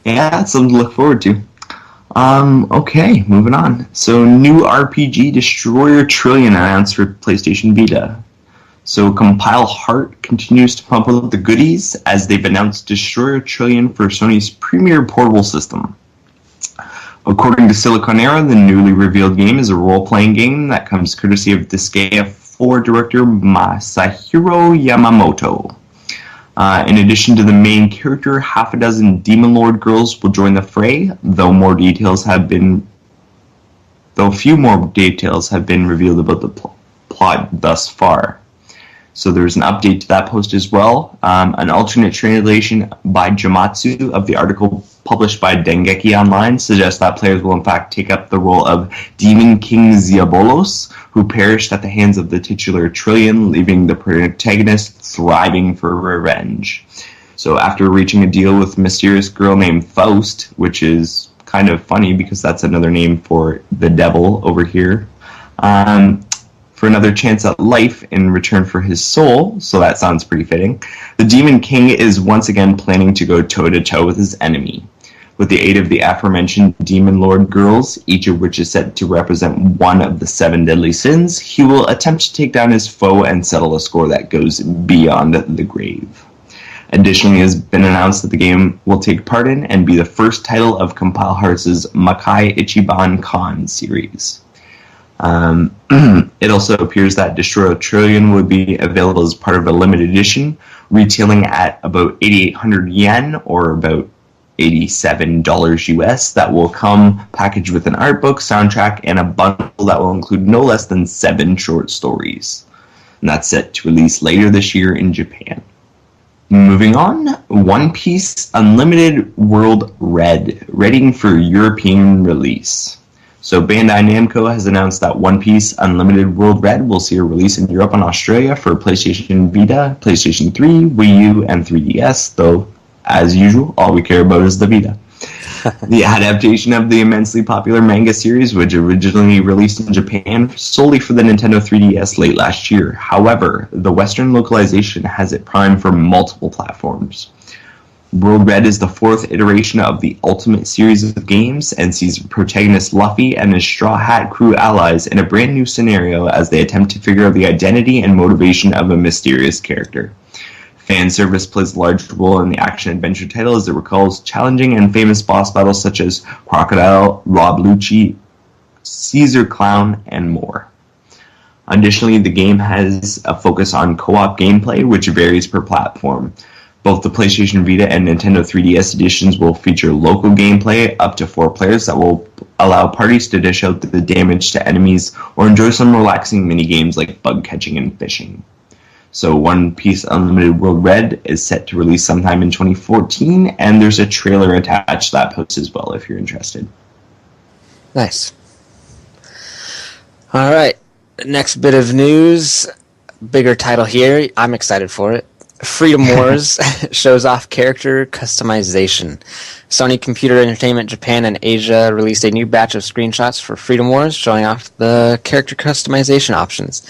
Speaker 2: Yeah, that's something to look forward to. Okay, moving on. So new RPG Destroyer Trillion announced for PlayStation Vita. So Compile Heart continues to pump out the goodies as they've announced Destroyer Trillion for Sony's premier portable system. According to Siliconera, the newly revealed game is a role-playing game that comes courtesy of Disgaea 4 director Masahiro Yamamoto. In addition to the main character, half a dozen Demon Lord girls will join the fray, though few more details have been revealed about the plot thus far. So there's an update to that post as well. An alternate translation by Jamatsu of the article published by Dengeki Online suggests that players will in fact take up the role of Demon King Diabolos, who perished at the hands of the titular Trillion, leaving the protagonist thriving for revenge. So after reaching a deal with a mysterious girl named Faust, which is kind of funny because that's another name for the devil over here, for another chance at life in return for his soul, so that sounds pretty fitting, the Demon King is once again planning to go toe-to-toe with his enemy. With the aid of the aforementioned Demon Lord girls, each of which is said to represent one of the 7 deadly sins, he will attempt to take down his foe and settle a score that goes beyond the grave. Additionally, it has been announced that the game will take part in and be the first title of Compile Hearts' Makai Ichiban Kan series. It also appears that Destroy a Trillion would be available as part of a limited edition, retailing at about 8,800 yen, or about $87 US, that will come packaged with an art book, soundtrack, and a bundle that will include no less than 7 short stories. And that's set to release later this year in Japan. Moving on, One Piece Unlimited World Red, readying for European release. So Bandai Namco has announced that One Piece Unlimited World Red will see a release in Europe and Australia for PlayStation Vita, PlayStation 3, Wii U, and 3DS, though, as usual, all we care about is the Vita. The adaptation of the immensely popular manga series, which originally released in Japan solely for the Nintendo 3DS late last year. However, the Western localization has it primed for multiple platforms. World Red is the 4th iteration of the Ultimate series of games and sees protagonist Luffy and his Straw Hat crew allies in a brand new scenario as they attempt to figure out the identity and motivation of a mysterious character. Fan service plays a large role in the action-adventure title as it recalls challenging and famous boss battles such as Crocodile, Rob Lucci, Caesar Clown, and more. Additionally, the game has a focus on co-op gameplay, which varies per platform. Both the PlayStation Vita and Nintendo 3DS editions will feature local gameplay up to 4 players that will allow parties to dish out the damage to enemies or enjoy some relaxing mini-games like bug catching and fishing. So One Piece Unlimited World Red is set to release sometime in 2014, and there's a trailer attached to that post as well if you're interested.
Speaker 1: Nice. All right, next bit of news, bigger title here. I'm excited for it. Freedom Wars shows off character customization. Sony Computer Entertainment Japan and Asia released a new batch of screenshots for Freedom Wars showing off the character customization options.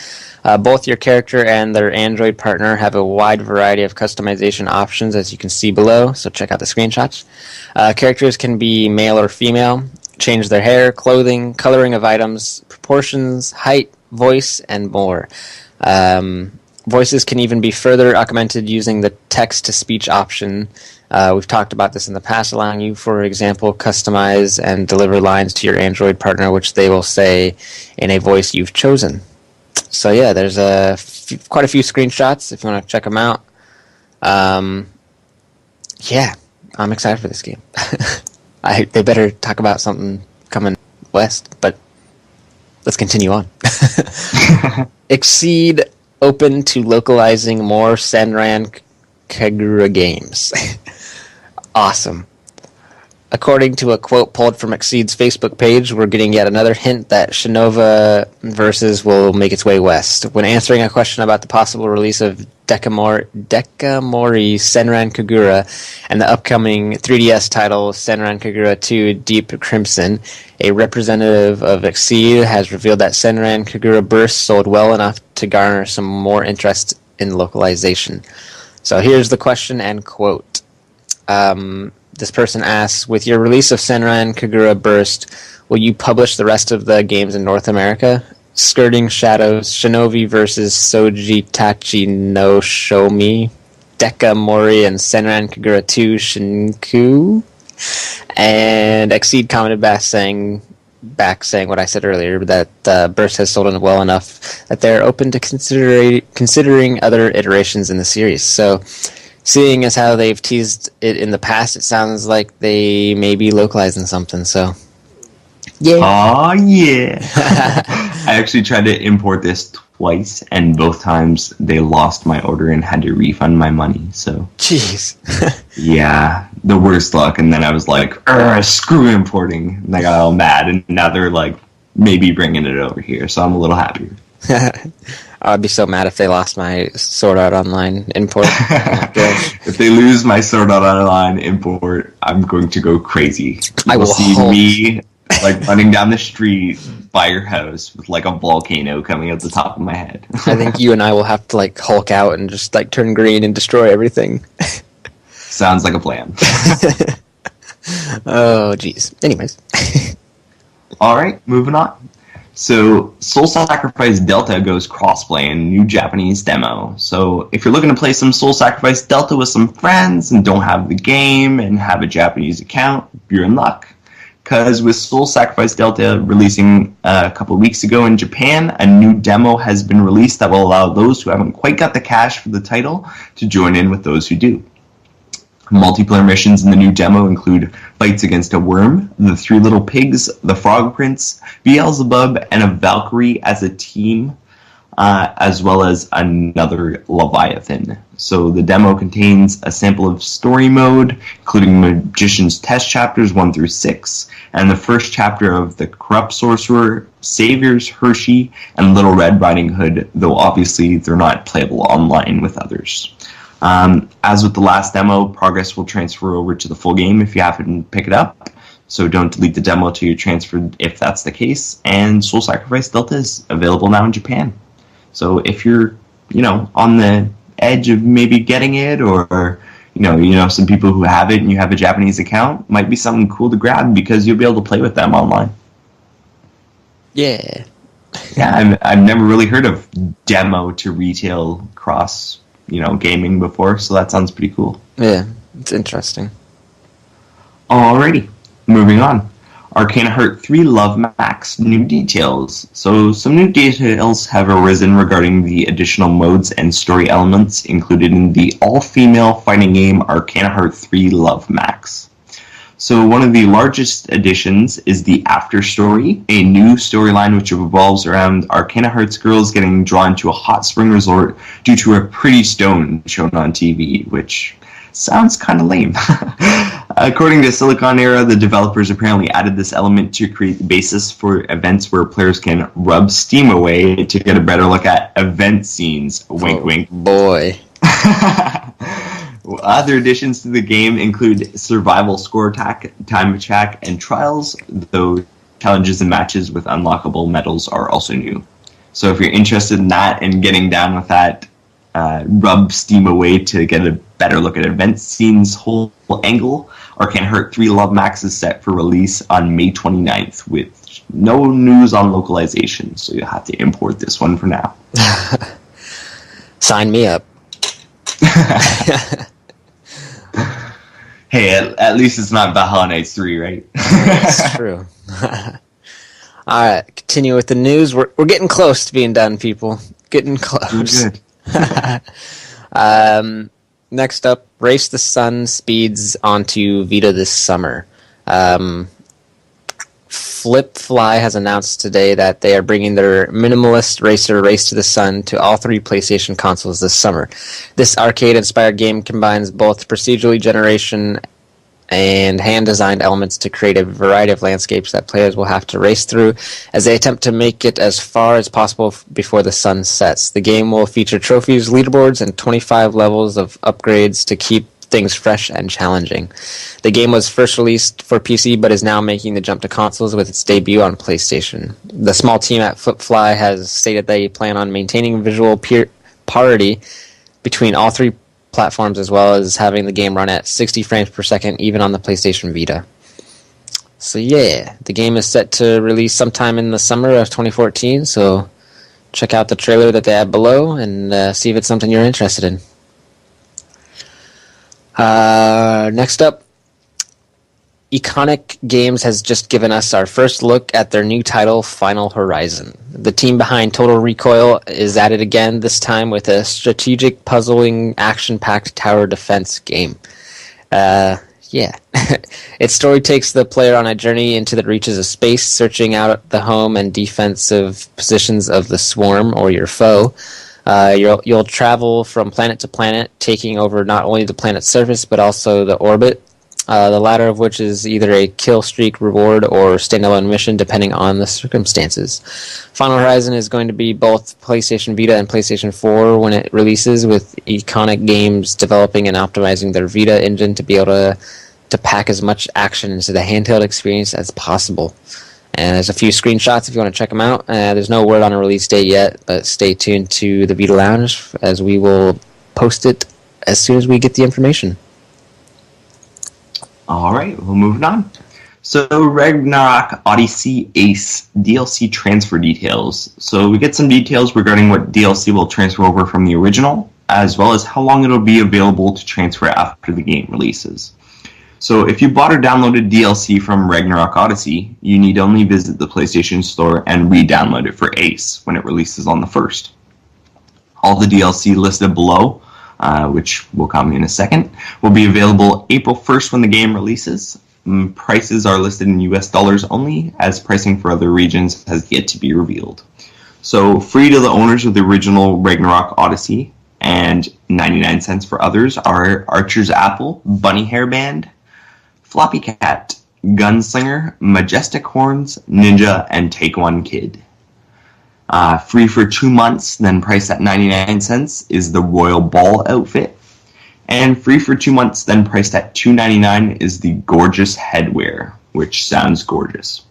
Speaker 1: Both your character and their Android partner have a wide variety of customization options, as you can see below, so check out the screenshots. Characters can be male or female, change their hair, clothing, coloring of items, proportions, height, voice, and more. Voices can even be further augmented using the text-to-speech option. We've talked about this in the past, allowing you, for example, customize and deliver lines to your Android partner, which they will say in a voice you've chosen. So yeah, there's quite a few screenshots if you want to check them out. Yeah, I'm excited for this game. They better talk about something coming west, but let's continue on. Exceed open to localizing more Senran Kagura games. Awesome. According to a quote pulled from Exceed's Facebook page, we're getting yet another hint that Shinova Versus will make its way west. When answering a question about the possible release of Dekamori Senran Kagura and the upcoming 3DS title Senran Kagura 2 Deep Crimson, a representative of Exceed has revealed that Senran Kagura Burst sold well enough to garner some more interest in localization. So here's the question and quote. This person asks, with your release of Senran Kagura Burst, will you publish the rest of the games in North America? Skirting Shadows, Shinobi vs. Sojitachi no Shomi, Dekamori, and Senran Kagura 2 Shinku? And Exceed commented back saying what I said earlier, that Burst has sold in well enough that they're open to considering other iterations in the series. So, seeing as how they've teased it in the past, it sounds like they may be localizing something. So, yeah.
Speaker 2: Oh yeah. I actually tried to import this twice, and both times they lost my order and had to refund my money. So,
Speaker 1: jeez.
Speaker 2: yeah, the worst luck. And then I was like, screw importing. And I got all mad, and now they're like maybe bringing it over here. So I'm a little happier.
Speaker 1: I'd be so mad if they lost my Sword Art Online import. Oh,
Speaker 2: if they lose my Sword Art Online import, I'm going to go crazy.
Speaker 1: I will
Speaker 2: see me like running down the street by your house with like a volcano coming out the top of my head.
Speaker 1: I think you and I will have to like Hulk out and just like turn green and destroy everything.
Speaker 2: Sounds like a plan.
Speaker 1: Oh, jeez. Anyways.
Speaker 2: All right, moving on. So, Soul Sacrifice Delta goes crossplay in new Japanese demo. So, if you're looking to play some Soul Sacrifice Delta with some friends and don't have the game and have a Japanese account, you're in luck. Because with Soul Sacrifice Delta releasing a couple of weeks ago in Japan, a new demo has been released that will allow those who haven't quite got the cash for the title to join in with those who do. Multiplayer missions in the new demo include fights against a worm, the three little pigs, the frog prince, Beelzebub, and a Valkyrie as a team, as well as another Leviathan. So the demo contains a sample of story mode, including Magician's Test chapters 1 through 6, and the first chapter of the Corrupt Sorcerer, Saviors, Hershey, and Little Red Riding Hood, though obviously they're not playable online with others. As with the last demo, progress will transfer over to the full game if you happen to pick it up. So don't delete the demo till you're transferred if that's the case. And Soul Sacrifice Delta is available now in Japan. So if you're, on the edge of maybe getting it, or some people who have it and you have a Japanese account, might be something cool to grab because you'll be able to play with them online.
Speaker 1: Yeah.
Speaker 2: Yeah, I've never really heard of demo to retail cross gaming before, so that sounds pretty cool.
Speaker 1: Yeah, it's interesting.
Speaker 2: Alrighty, moving on. Arcana Heart 3 Love Max, new details. So some new details have arisen regarding the additional modes and story elements included in the all-female fighting game Arcana Heart 3 Love Max. So one of the largest additions is the After Story, a new storyline which revolves around Arcana Heart's girls getting drawn to a hot spring resort due to a pretty stone shown on TV, which sounds kind of lame. According to Silicon Era, the developers apparently added this element to create the basis for events where players can rub steam away to get a better look at event scenes. Wink, wink.
Speaker 1: Boy.
Speaker 2: Other additions to the game include survival score attack, time attack, and trials, though challenges and matches with unlockable medals are also new. So if you're interested in that and getting down with that rub steam away to get a better look at event scenes whole angle, Arcana Heart 3 Love Max is set for release on May 29th with no news on localization, so you'll have to import this one for now.
Speaker 1: Sign me up.
Speaker 2: Hey, at least it's not Valhalla Knights 3, right?
Speaker 1: That's true. Alright, continue with the news. We're getting close to being done, people. Getting close.
Speaker 2: Good.
Speaker 1: Next up, Race the Sun speeds onto Vita this summer. Flipfly has announced today that they are bringing their minimalist racer Race to the Sun to all three PlayStation consoles this summer. This arcade-inspired game combines both procedurally generation and hand-designed elements to create a variety of landscapes that players will have to race through as they attempt to make it as far as possible before the sun sets. The game will feature trophies, leaderboards, and 25 levels of upgrades to keep things fresh and challenging. The game was first released for PC, but is now making the jump to consoles with its debut on PlayStation. The small team at Flipfly has stated they plan on maintaining visual parity between all three platforms, as well as having the game run at 60 frames per second, even on the PlayStation Vita. So yeah, the game is set to release sometime in the summer of 2014, so check out the trailer that they have below and see if it's something you're interested in. Next up, Iconic Games has just given us our first look at their new title, Final Horizon. The team behind Total Recoil is at it again, this time with a strategic, puzzling, action-packed tower defense game. Yeah. Its story takes the player on a journey into the reaches of space, searching out the home and defensive positions of the swarm or your foe. You'll travel from planet to planet, taking over not only the planet's surface but also the orbit. The latter of which is either a kill streak reward or standalone mission, depending on the circumstances. Final Horizon is going to be both PlayStation Vita and PlayStation 4 when it releases, with Iconic Games developing and optimizing their Vita engine to be able to pack as much action into the handheld experience as possible. And there's a few screenshots if you want to check them out. There's no word on a release date yet, but stay tuned to the Vita Lounge as we will post it as soon as we get the information.
Speaker 2: All right, we'll move on. So, Ragnarok Odyssey Ace DLC transfer details. So, we get some details regarding what DLC will transfer over from the original, as well as how long it'll be available to transfer after the game releases. So, if you bought or downloaded DLC from Ragnarok Odyssey, you need only visit the PlayStation Store and re-download it for Ace when it releases on the 1st. All the DLC listed below, which will come in a second, will be available April 1st when the game releases. Prices are listed in US dollars only, as pricing for other regions has yet to be revealed. So, free to the owners of the original Ragnarok Odyssey, and 99 cents for others are Archer's Apple, Bunny Hairband, Floppy Cat, Gunslinger, Majestic Horns, Ninja, and Take One Kid. Free for 2 months, then priced at 99 cents, is the Royal Ball outfit. And free for 2 months, then priced at $2.99, is the Gorgeous Headwear, which sounds gorgeous.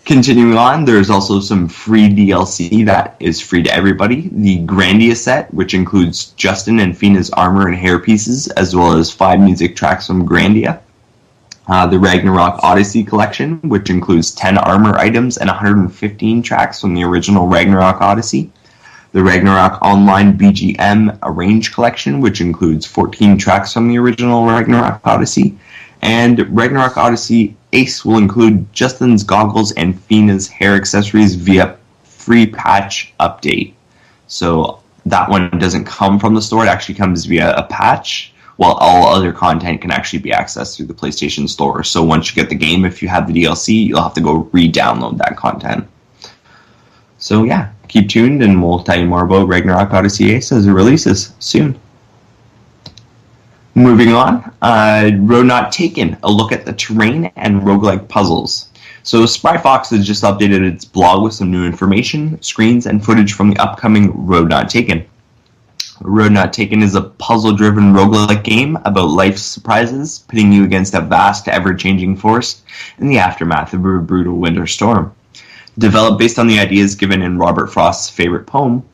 Speaker 2: Continuing on, there's also some free DLC that is free to everybody. The Grandia set, which includes Justin and Fina's armor and hair pieces, as well as 5 music tracks from Grandia. The Ragnarok Odyssey collection, which includes 10 armor items and 115 tracks from the original Ragnarok Odyssey. The Ragnarok Online BGM Arrange collection, which includes 14 tracks from the original Ragnarok Odyssey. And Ragnarok Odyssey Ace will include Justin's goggles and Fina's hair accessories via free patch update. So that one doesn't come from the store, it actually comes via a patch, while all other content can actually be accessed through the PlayStation Store. So once you get the game, if you have the DLC, you'll have to go re-download that content. So yeah, keep tuned and we'll tell you more about Ragnarok Odyssey Ace as it releases soon. Moving on, Road Not Taken, a look at the terrain and roguelike puzzles. So Spyfox has just updated its blog with some new information, screens, and footage from the upcoming Road Not Taken. Road Not Taken is a puzzle-driven roguelike game about life's surprises, pitting you against a vast, ever-changing forest in the aftermath of a brutal winter storm. Developed based on the ideas given in Robert Frost's favorite poem,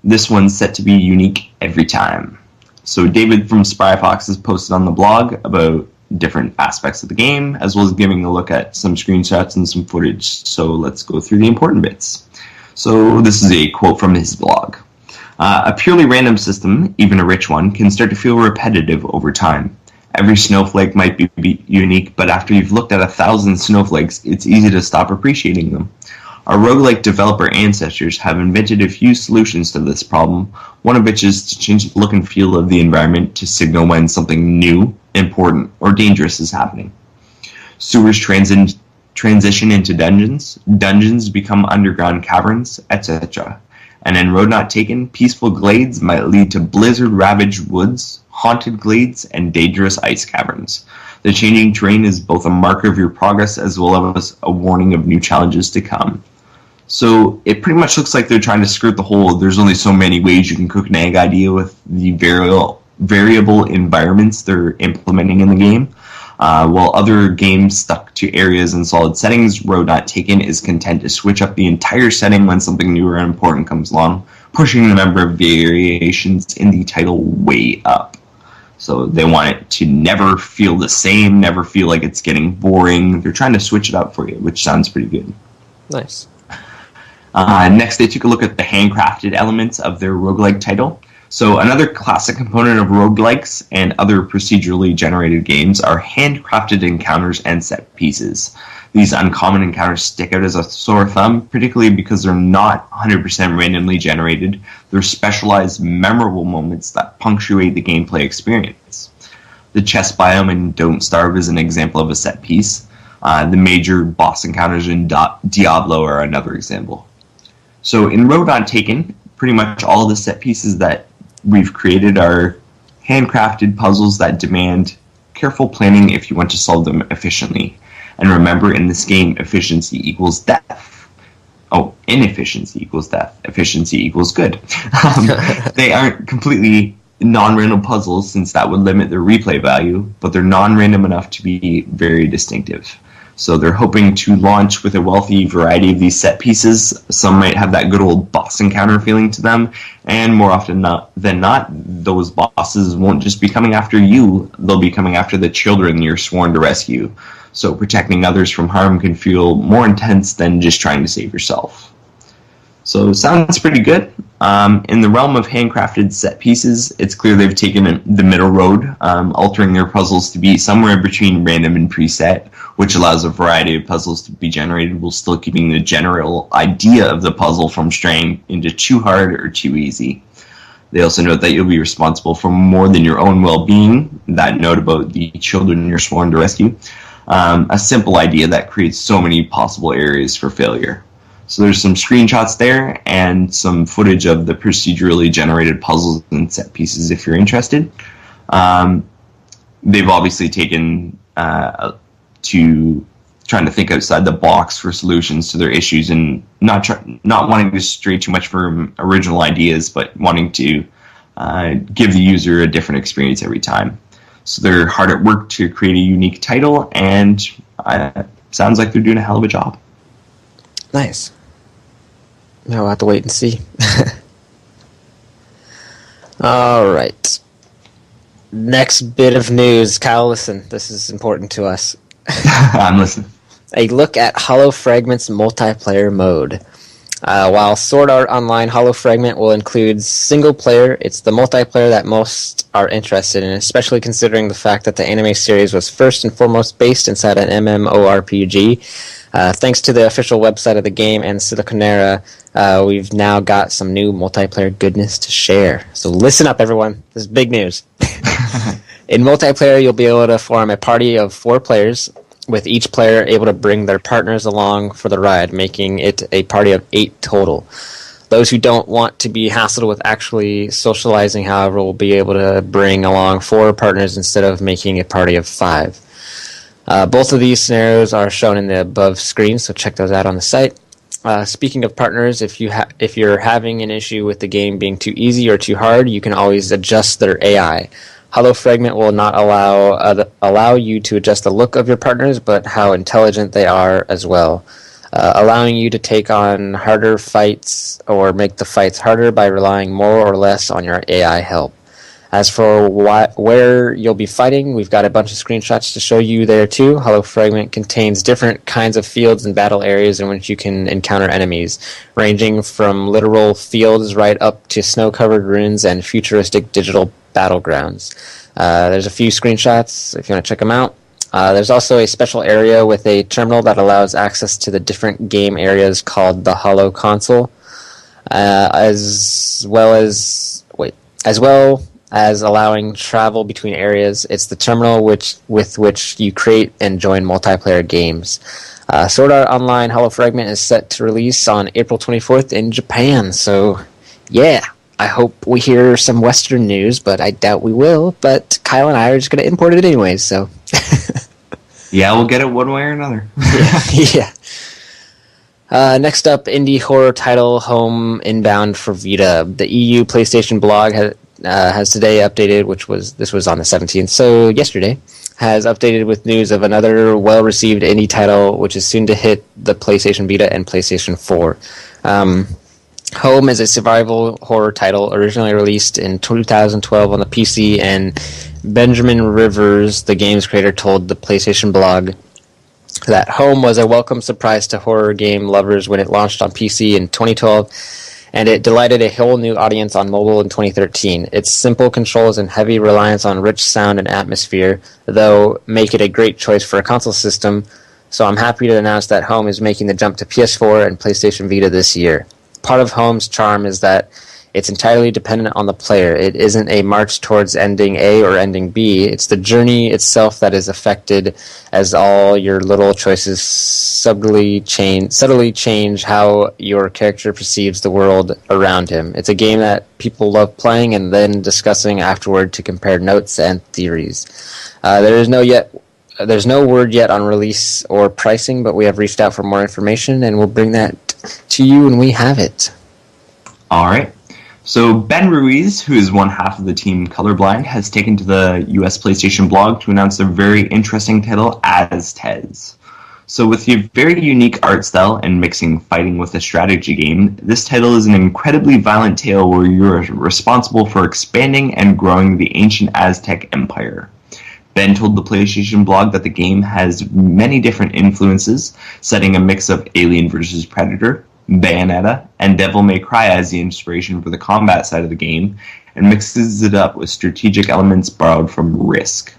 Speaker 2: this one's set to be unique every time. So David from Spyfox has posted on the blog about different aspects of the game, as well as giving a look at some screenshots and some footage. So let's go through the important bits. So this is a quote from his blog. A purely random system, even a rich one, can start to feel repetitive over time. Every snowflake might be unique, but after you've looked at 1,000 snowflakes, it's easy to stop appreciating them. Our roguelike developer ancestors have invented a few solutions to this problem, one of which is to change the look and feel of the environment to signal when something new, important, or dangerous is happening. Sewers transition into dungeons, dungeons become underground caverns, etc. And in Road Not Taken, peaceful glades might lead to blizzard-ravaged woods, haunted glades, and dangerous ice caverns. The changing terrain is both a marker of your progress as well as a warning of new challenges to come. So it pretty much looks like they're trying to skirt the whole there's only so many ways you can cook an egg idea with the variable environments they're implementing in the game. While other games stuck to areas and solid settings, Road Not Taken is content to switch up the entire setting when something new or important comes along, pushing the number of variations in the title way up. So they want it to never feel the same, never feel like it's getting boring. They're trying to switch it up for you, which sounds pretty good.
Speaker 1: Nice.
Speaker 2: Next, they took a look at the handcrafted elements of their roguelike title. So another classic component of roguelikes and other procedurally generated games are handcrafted encounters and set pieces. These uncommon encounters stick out as a sore thumb, particularly because they're not 100% randomly generated. They're specialized, memorable moments that punctuate the gameplay experience. The chest biome in Don't Starve is an example of a set piece. The major boss encounters in Diablo are another example. So in Road Not Taken, pretty much all the set pieces that we've created are handcrafted puzzles that demand careful planning if you want to solve them efficiently. And remember, in this game, efficiency equals death. Oh, inefficiency equals death. Efficiency equals good. They aren't completely non-random puzzles, since that would limit their replay value, but they're non-random enough to be very distinctive. So they're hoping to launch with a wealthy variety of these set pieces. Some might have that good old boss encounter feeling to them, and more often than not, those bosses won't just be coming after you, they'll be coming after the children you're sworn to rescue. So protecting others from harm can feel more intense than just trying to save yourself. So sounds pretty good. In the realm of handcrafted set pieces, it's clear they've taken the middle road, altering their puzzles to be somewhere between random and preset, which allows a variety of puzzles to be generated while still keeping the general idea of the puzzle from straying into too hard or too easy. They also note that you'll be responsible for more than your own well-being, that note about the children you're sworn to rescue. A simple idea that creates so many possible areas for failure. So there's some screenshots there and some footage of the procedurally generated puzzles and set pieces if you're interested. They've obviously taken to trying to think outside the box for solutions to their issues, and not wanting to stray too much from original ideas, but wanting to give the user a different experience every time. So they're hard at work to create a unique title, and sounds like they're doing a hell of a job.
Speaker 1: Nice. Now we'll have to wait and see. All right. Next bit of news. Kyle, listen. This is important to us.
Speaker 2: I'm listening.
Speaker 1: A look at Hollow Fragment's multiplayer mode. While Sword Art Online Hollow Fragment will include single player, it's the multiplayer that most are interested in, especially considering the fact that the anime series was first and foremost based inside an MMORPG. Thanks to the official website of the game and Siliconera, we've now got some new multiplayer goodness to share. So listen up, everyone. This is big news. In multiplayer, you'll be able to form a party of 4 players, with each player able to bring their partners along for the ride, making it a party of 8 total. Those who don't want to be hassled with actually socializing, however, will be able to bring along 4 partners instead of making a party of 5. Both of these scenarios are shown in the above screen, so check those out on the site. Speaking of partners, if you're having an issue with the game being too easy or too hard, you can always adjust their AI. Hollow Fragment will not allow you to adjust the look of your partners, but how intelligent they are as well, allowing you to take on harder fights or make the fights harder by relying more or less on your AI help. As for where you'll be fighting, we've got a bunch of screenshots to show you there too. Hollow Fragment contains different kinds of fields and battle areas in which you can encounter enemies, ranging from literal fields right up to snow-covered ruins and futuristic digital battlegrounds. There's a few screenshots if you want to check them out. There's also a special area with a terminal that allows access to the different game areas called the Hollow Console, as well as allowing travel between areas. It's the terminal with which you create and join multiplayer games. Sword Art Online Hollow Fragment is set to release on April 24th in Japan, so yeah. I hope we hear some Western news, but I doubt we will. But Kyle and I are just going to import it anyways, so.
Speaker 2: Yeah, we'll get it one way or another.
Speaker 1: Yeah. Next up, indie horror title Home Inbound for Vita. The EU PlayStation blog has today updated, this was on the 17th, so yesterday, has updated with news of another well-received indie title, which is soon to hit the PlayStation Vita and PlayStation 4. Home is a survival horror title originally released in 2012 on the PC, and Benjamin Rivers, the game's creator, told the PlayStation blog that Home was a welcome surprise to horror game lovers when it launched on PC in 2012, and it delighted a whole new audience on mobile in 2013. Its simple controls and heavy reliance on rich sound and atmosphere, though, make it a great choice for a console system, so I'm happy to announce that Home is making the jump to PS4 and PlayStation Vita this year. Part of Home's charm is that it's entirely dependent on the player. It isn't a march towards ending A or ending B. It's the journey itself that is affected, as all your little choices subtly change how your character perceives the world around him. It's a game that people love playing and then discussing afterward to compare notes and theories. There's no word yet on release or pricing, but we have reached out for more information, and we'll bring that to you when we have it.
Speaker 2: All right. So Ben Ruiz, who is one half of the team Colorblind, has taken to the US PlayStation blog to announce their very interesting title, Aztez. So with a very unique art style and mixing fighting with a strategy game, this title is an incredibly violent tale where you are responsible for expanding and growing the ancient Aztec Empire. Ben told the PlayStation blog that the game has many different influences, setting a mix of Alien vs. Predator, Bayonetta, and Devil May Cry as the inspiration for the combat side of the game, and mixes it up with strategic elements borrowed from Risk.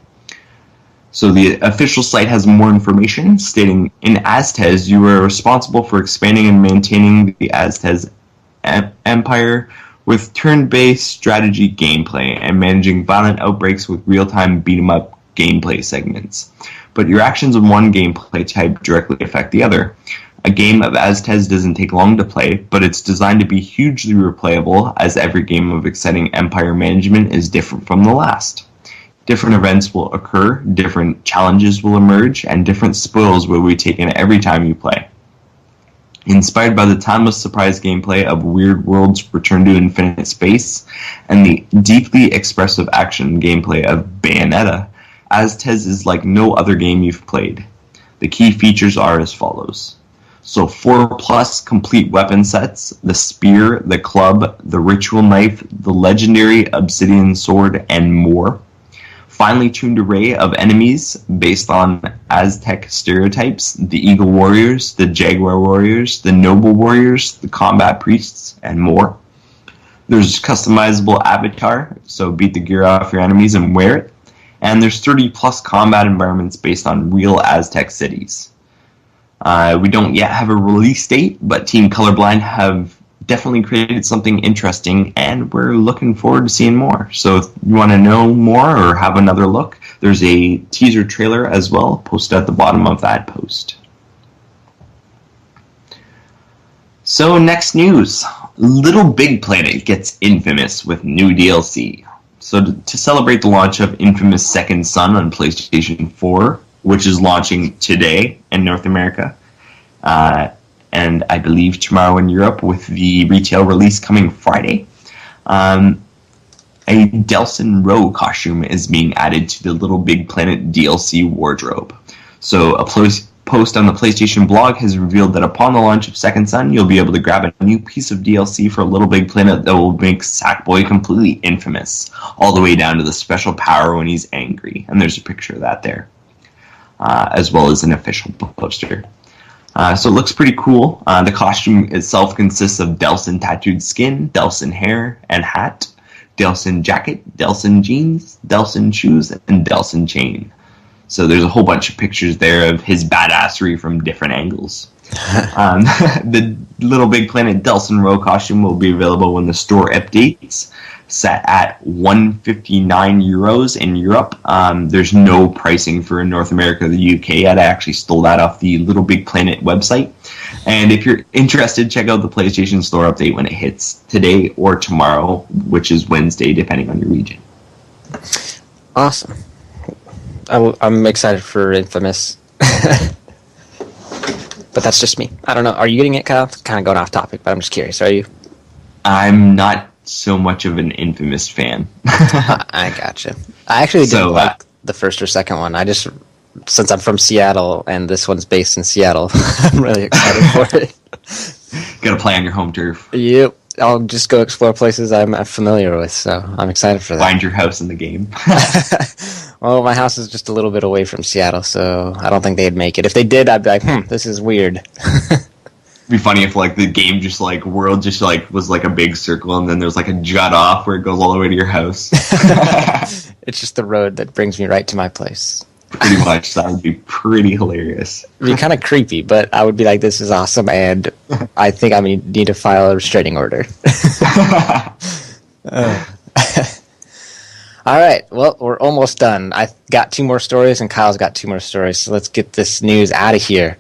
Speaker 2: So the official site has more information, stating, in Aztez, you are responsible for expanding and maintaining the Aztez Empire with turn-based strategy gameplay and managing violent outbreaks with real-time beat-em-up gameplay segments. But your actions in one gameplay type directly affect the other. A game of Aztez doesn't take long to play, but it's designed to be hugely replayable, as every game of exciting empire management is different from the last. Different events will occur, different challenges will emerge, and different spoils will be taken every time you play. Inspired by the timeless surprise gameplay of Weird World's Return to Infinite Space and the deeply expressive action gameplay of Bayonetta, Aztez is like no other game you've played. The key features are as follows. So 4+ complete weapon sets, the spear, the club, the ritual knife, the legendary obsidian sword, and more. Finely tuned array of enemies based on Aztec stereotypes, the eagle warriors, the jaguar warriors, the noble warriors, the combat priests, and more. There's customizable avatar, so beat the gear off your enemies and wear it. And there's 30+ combat environments based on real Aztec cities. We don't yet have a release date, but Team Colorblind have definitely created something interesting, and we're looking forward to seeing more. So if you want to know more or have another look, there's a teaser trailer as well posted at the bottom of that post. So next news, Little Big Planet gets Infamous with new DLC. So to celebrate the launch of Infamous Second Son on PlayStation 4, which is launching today in North America, and I believe tomorrow in Europe, with the retail release coming Friday, a Delsin Rowe costume is being added to the Little Big Planet DLC wardrobe. So a post on the PlayStation blog has revealed that upon the launch of Second Son, you'll be able to grab a new piece of DLC for Little Big Planet that will make Sackboy completely infamous, all the way down to the special power when he's angry. And there's a picture of that there, as well as an official poster. So it looks pretty cool. The costume itself consists of Delsin tattooed skin, Delsin hair and hat, Delsin jacket, Delsin jeans, Delsin shoes, and Delsin chain. So there's a whole bunch of pictures there of his badassery from different angles. The Little Big Planet Delsin Rowe costume will be available when the store updates, set at €159 in Europe. There's no pricing for North America or the UK yet. I actually stole that off the Little Big Planet website. And if you're interested, check out the PlayStation Store update when it hits today or tomorrow, which is Wednesday, depending on your region.
Speaker 1: Awesome. I'm excited for Infamous. But that's just me. I don't know. Are you getting it, Kyle? Kind of going off topic, but I'm just curious. Are you?
Speaker 2: I'm not so much of an Infamous fan.
Speaker 1: I gotcha. I actually didn't like the first or second one. Since I'm from Seattle and this one's based in Seattle, I'm really excited for it.
Speaker 2: Gotta play on your home turf.
Speaker 1: Yep. I'll just go explore places I'm familiar with, so I'm excited for that.
Speaker 2: Find your house in the game.
Speaker 1: Well, my house is just a little bit away from Seattle, so I don't think they'd make it. If they did, I'd be like, this is weird.
Speaker 2: It'd be funny if like the game just like world just like was like a big circle and then there's like a jut off where it goes all the way to your house.
Speaker 1: It's just the road that brings me right to my place.
Speaker 2: Pretty much. That would be pretty hilarious.
Speaker 1: It'd be kind of creepy, but I would be like, this is awesome, and I think I need to file a restraining order. All right, well, we're almost done. I got 2 more stories, and Kyle's got 2 more stories, so let's get this news out of here.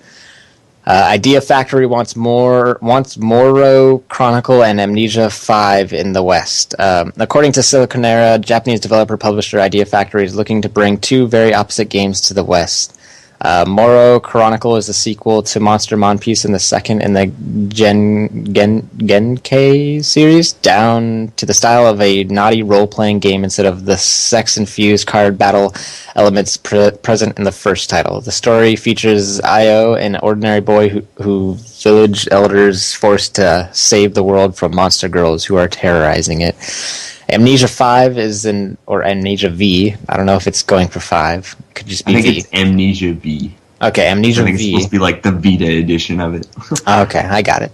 Speaker 1: Idea Factory wants Moro Chronicle and Amnesia 5 in the West. According to Siliconera, Japanese developer publisher Idea Factory is looking to bring 2 very opposite games to the West. Moro Chronicle is a sequel to Monster Monpiece and the second in the Genkei series, down to the style of a naughty role-playing game instead of the sex-infused card battle elements present in the first title. The story features Io, an ordinary boy who village elders forced to save the world from monster girls who are terrorizing it. Amnesia 5 or Amnesia V. I don't know if it's going for 5. It could just be
Speaker 2: I think
Speaker 1: V.
Speaker 2: it's Amnesia V.
Speaker 1: Okay, Amnesia
Speaker 2: I think
Speaker 1: V.
Speaker 2: it's supposed to be like the Vita edition of it.
Speaker 1: Okay, I got it.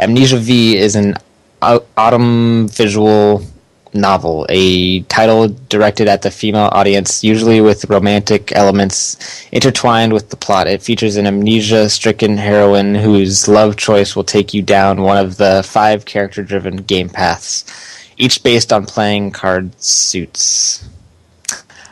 Speaker 1: Amnesia V is an autumn visual novel, a title directed at the female audience, usually with romantic elements intertwined with the plot. It features an amnesia-stricken heroine whose love choice will take you down one of the 5 character-driven game paths, each based on playing card suits.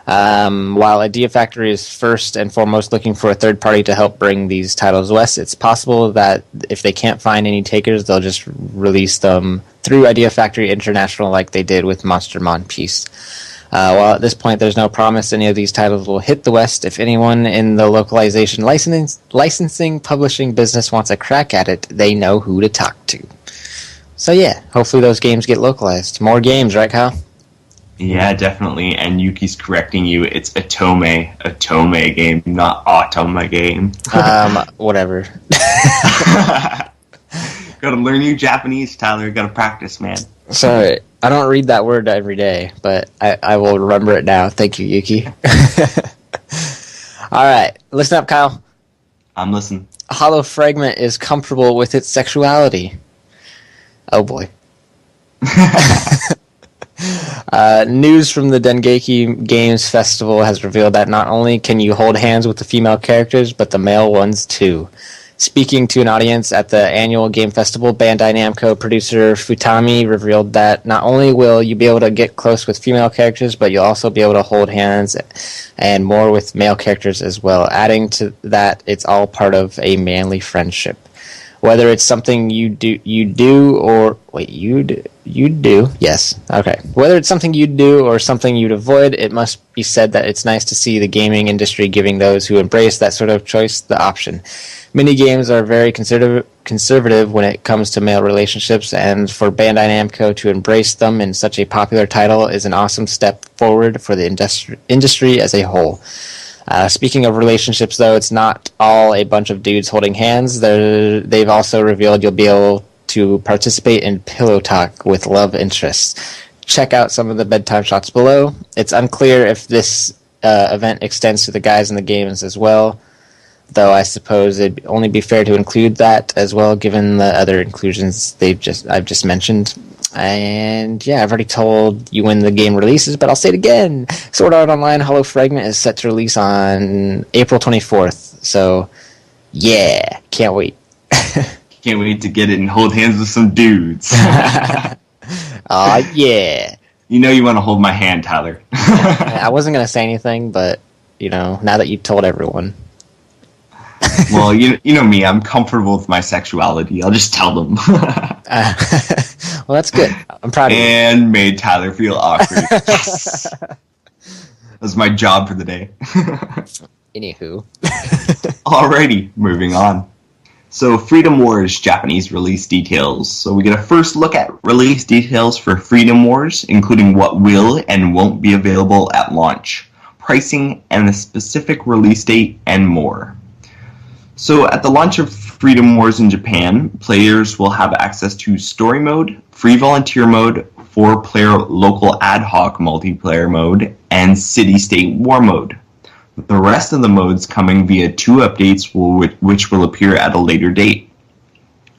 Speaker 1: While Idea Factory is first and foremost looking for a third party to help bring these titles west, it's possible that if they can't find any takers, they'll just release them through Idea Factory International like they did with Monster Monpiece. While at this point there's no promise any of these titles will hit the West, if anyone in the localization licensing publishing business wants a crack at it, they know who to talk to. So yeah, hopefully those games get localized. More games, right, Kyle?
Speaker 2: Yeah, definitely. And Yuki's correcting you. It's Atome game, not Automa game.
Speaker 1: Whatever.
Speaker 2: Gotta learn new Japanese, Tyler. Gotta practice, man.
Speaker 1: Sorry, I don't read that word every day, but I will remember it now. Thank you, Yuki. All right, listen up, Kyle.
Speaker 2: I'm listening.
Speaker 1: Hollow Fragment is comfortable with its sexuality. Oh boy. News from the Dengeki Games Festival has revealed that not only can you hold hands with the female characters, but the male ones too. Speaking to an audience at the annual game festival, Bandai Namco producer Futami revealed that not only will you be able to get close with female characters, but you'll also be able to hold hands and more with male characters as well, adding to that it's all part of a manly friendship. Whether it's something you do, yes, okay. Whether it's something you'd do or something you'd avoid, it must be said that it's nice to see the gaming industry giving those who embrace that sort of choice the option. Many games are very conservative when it comes to male relationships, and for Bandai Namco to embrace them in such a popular title is an awesome step forward for the industry as a whole. Speaking of relationships, though, it's not all a bunch of dudes holding hands. They've also revealed you'll be able to participate in pillow talk with love interests. Check out some of the bedtime shots below. It's unclear if this event extends to the guys in the games as well, though I suppose it'd only be fair to include that as well, given the other inclusions I've just mentioned. And yeah, I've already told you when the game releases, but I'll say it again. Sword Art Online Hollow Fragment is set to release on April 24th. So yeah, can't wait.
Speaker 2: Can't wait to get it and hold hands with some dudes.
Speaker 1: Aw, yeah.
Speaker 2: You know you want to hold my hand, Tyler.
Speaker 1: I wasn't going to say anything, but, now that you've told everyone.
Speaker 2: Well, you know me. I'm comfortable with my sexuality. I'll just tell them.
Speaker 1: Well, that's good. I'm proud of you.
Speaker 2: And made Tyler feel awkward. Yes! That's my job for the day.
Speaker 1: Anywho.
Speaker 2: Alrighty, moving on. So, Freedom Wars Japanese release details. So we get a first look at release details for Freedom Wars, including what will and won't be available at launch, pricing, and the specific release date, and more. So at the launch of Freedom Wars in Japan, players will have access to Story Mode, Free Volunteer Mode, 4-player local ad hoc multiplayer mode, and City-State War Mode. The rest of the modes coming via 2 updates which will appear at a later date.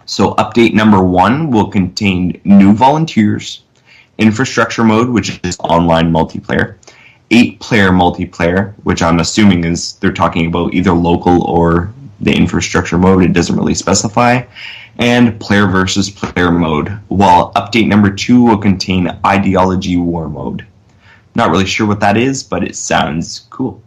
Speaker 2: So update number 1 will contain new volunteers, infrastructure mode, which is online multiplayer, 8-player multiplayer, which I'm assuming is they're talking about either local or the infrastructure mode. It doesn't really specify. And player versus player mode, while update number 2 will contain ideology war mode. Not really sure what that is, but it sounds cool.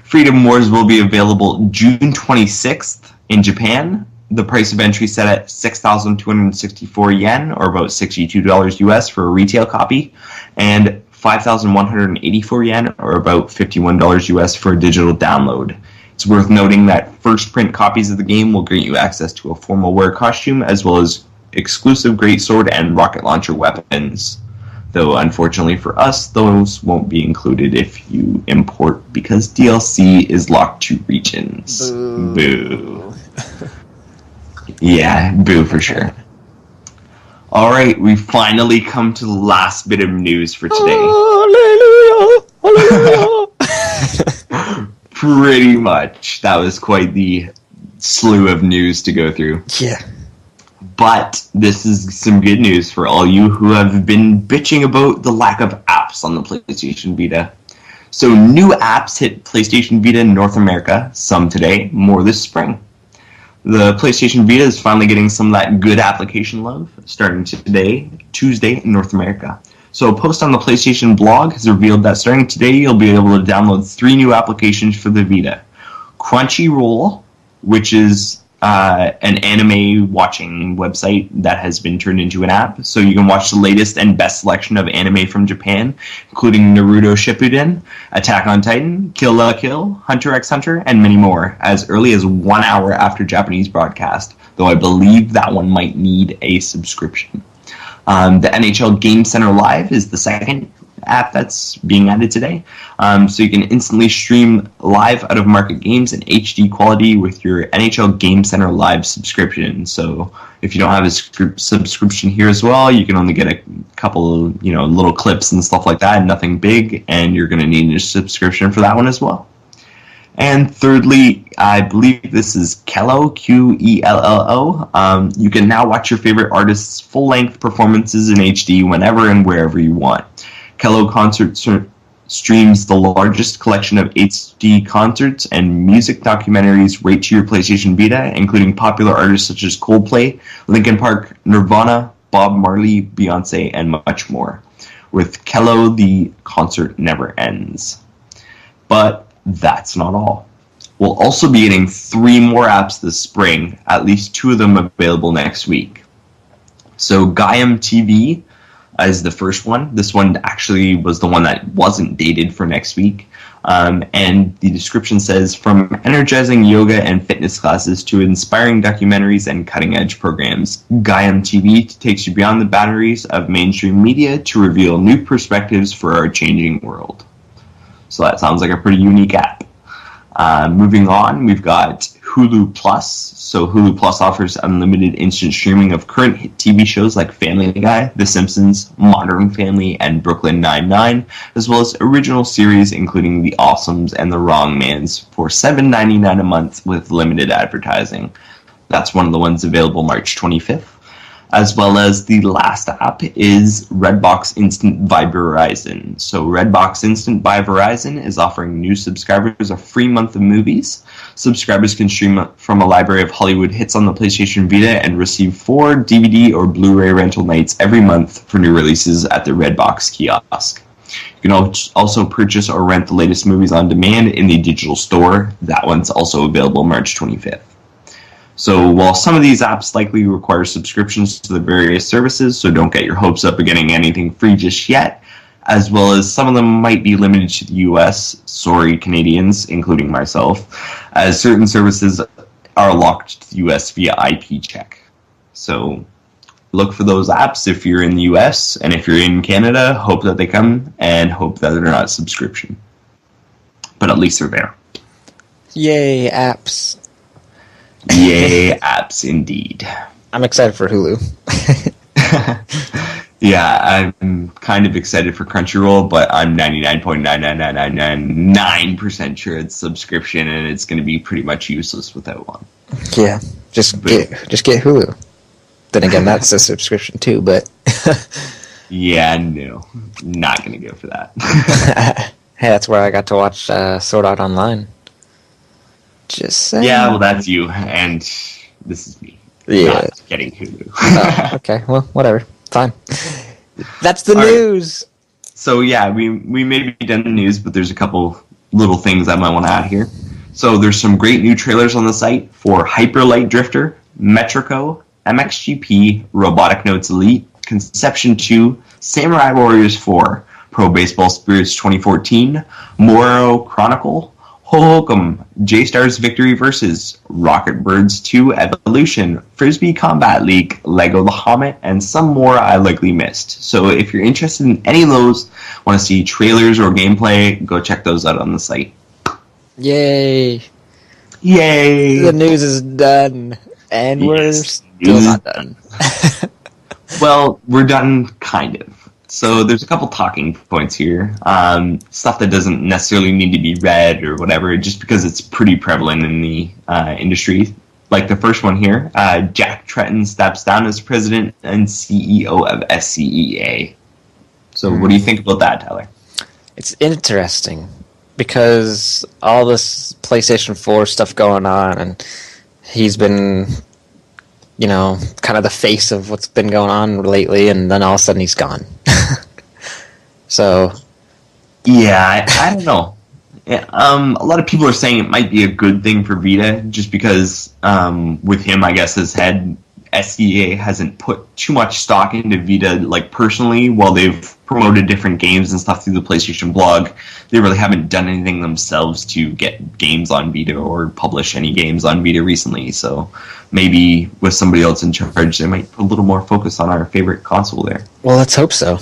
Speaker 2: Freedom Wars will be available June 26th in Japan. The price of entry set at 6,264 yen, or about $62 US for a retail copy, and 5,184 yen, or about $51 US for a digital download. It's worth noting that first print copies of the game will grant you access to a formal wear costume, as well as exclusive greatsword and rocket launcher weapons. Though, unfortunately for us, those won't be included if you import, because DLC is locked to regions. Boo. Yeah, boo for sure. Alright, we finally come to the last bit of news for today. Hallelujah! Hallelujah! Pretty much. That was quite the slew of news to go through.
Speaker 1: Yeah.
Speaker 2: But this is some good news for all you who have been bitching about the lack of apps on the PlayStation Vita. So new apps hit PlayStation Vita in North America, some today, more this spring. The PlayStation Vita is finally getting some of that good application love, starting today, Tuesday, in North America. So a post on the PlayStation blog has revealed that starting today, you'll be able to download 3 new applications for the Vita. Crunchyroll, which is an anime watching website that has been turned into an app, so you can watch the latest and best selection of anime from Japan, including Naruto Shippuden, Attack on Titan, Kill la Kill, Hunter x Hunter, and many more, as early as 1 hour after Japanese broadcast, though I believe that one might need a subscription. The NHL Game Center Live is the second app that's being added today. So you can instantly stream live out-of-market games in HD quality with your NHL Game Center Live subscription. So if you don't have a subscription here as well, you can only get a couple, little clips and stuff like that, nothing big, and you're going to need a subscription for that one as well. And thirdly, I believe this is Kello, Qello. You can now watch your favorite artists' full-length performances in HD whenever and wherever you want. Kello Concert streams the largest collection of HD concerts and music documentaries right to your PlayStation Vita, including popular artists such as Coldplay, Linkin Park, Nirvana, Bob Marley, Beyonce, and much more. With Kello, the concert never ends. But that's not all. We'll also be getting 3 more apps this spring, at least 2 of them available next week. So Gaiam TV is the first one. This one actually was the one that wasn't dated for next week. And the description says, from energizing yoga and fitness classes to inspiring documentaries and cutting-edge programs, Gaiam TV takes you beyond the boundaries of mainstream media to reveal new perspectives for our changing world. So that sounds like a pretty unique app. Moving on, we've got Hulu Plus. So Hulu Plus offers unlimited instant streaming of current hit TV shows like Family Guy, The Simpsons, Modern Family, and Brooklyn Nine-Nine, as well as original series including The Awesomes and The Wrong Mans for $7.99 a month with limited advertising. That's one of the ones available March 25th. As well as the last app is Redbox Instant by Verizon. So Redbox Instant by Verizon is offering new subscribers a free month of movies. Subscribers can stream from a library of Hollywood hits on the PlayStation Vita and receive 4 DVD or Blu-ray rental nights every month for new releases at the Redbox kiosk. You can also purchase or rent the latest movies on demand in the digital store. That one's also available March 25th. So while some of these apps likely require subscriptions to the various services, so don't get your hopes up of getting anything free just yet, as well as some of them might be limited to the US, sorry Canadians, including myself, as certain services are locked to the US via IP check. So look for those apps if you're in the US, and if you're in Canada, hope that they come, and hope that they're not subscription. But at least they're there.
Speaker 1: Yay, apps.
Speaker 2: Yay, apps indeed.
Speaker 1: I'm excited for Hulu.
Speaker 2: Yeah, I'm kind of excited for Crunchyroll, but I'm 99.99999% sure it's subscription, and it's going to be pretty much useless without one.
Speaker 1: Yeah. Just get Hulu. Then again, that's a subscription too, but
Speaker 2: yeah, no, not gonna go for that.
Speaker 1: hey, that's where I got to watch Sword Art Online. Just saying.
Speaker 2: Yeah, well, that's you, and this is me.
Speaker 1: Yeah.
Speaker 2: Not getting Hulu.
Speaker 1: Oh, okay, well, whatever. Fine. That's the news.
Speaker 2: Right. So yeah, we may be done the news, but there's a couple little things I might want to add here. So there's some great new trailers on the site for Hyper Light Drifter, Metrico, MXGP, Robotic Notes Elite, Conception 2, Samurai Warriors 4, Pro Baseball Spirits 2014, Moro Chronicle, Hohokum, J-Stars Victory Versus, Rocket Birds 2 Evolution, Frisbee Combat League, Lego The Hobbit, and some more I likely missed. So if you're interested in any of those, want to see trailers or gameplay, go check those out on the site.
Speaker 1: Yay!
Speaker 2: Yay!
Speaker 1: The news is done, and we're still not done.
Speaker 2: Well, we're done, kind of. So there's a couple talking points here. Stuff that doesn't necessarily need to be read or whatever, just because it's pretty prevalent in the industry. Like the first one here, Jack Tretton steps down as president and CEO of SCEA. So what do you think about that, Tyler?
Speaker 1: It's interesting, because all this PlayStation 4 stuff going on, and he's been, you know, kind of the face of what's been going on lately, and then all of a sudden he's gone. So,
Speaker 2: yeah, I don't know. Yeah, a lot of people are saying it might be a good thing for Vita, just because with him, I guess, his head, SCA hasn't put too much stock into Vita, like, personally, while they've promoted different games and stuff through the PlayStation blog. They really haven't done anything themselves to get games on Vita or publish any games on Vita recently, so maybe with somebody else in charge, they might put a little more focus on our favorite console there.
Speaker 1: Well, let's hope so.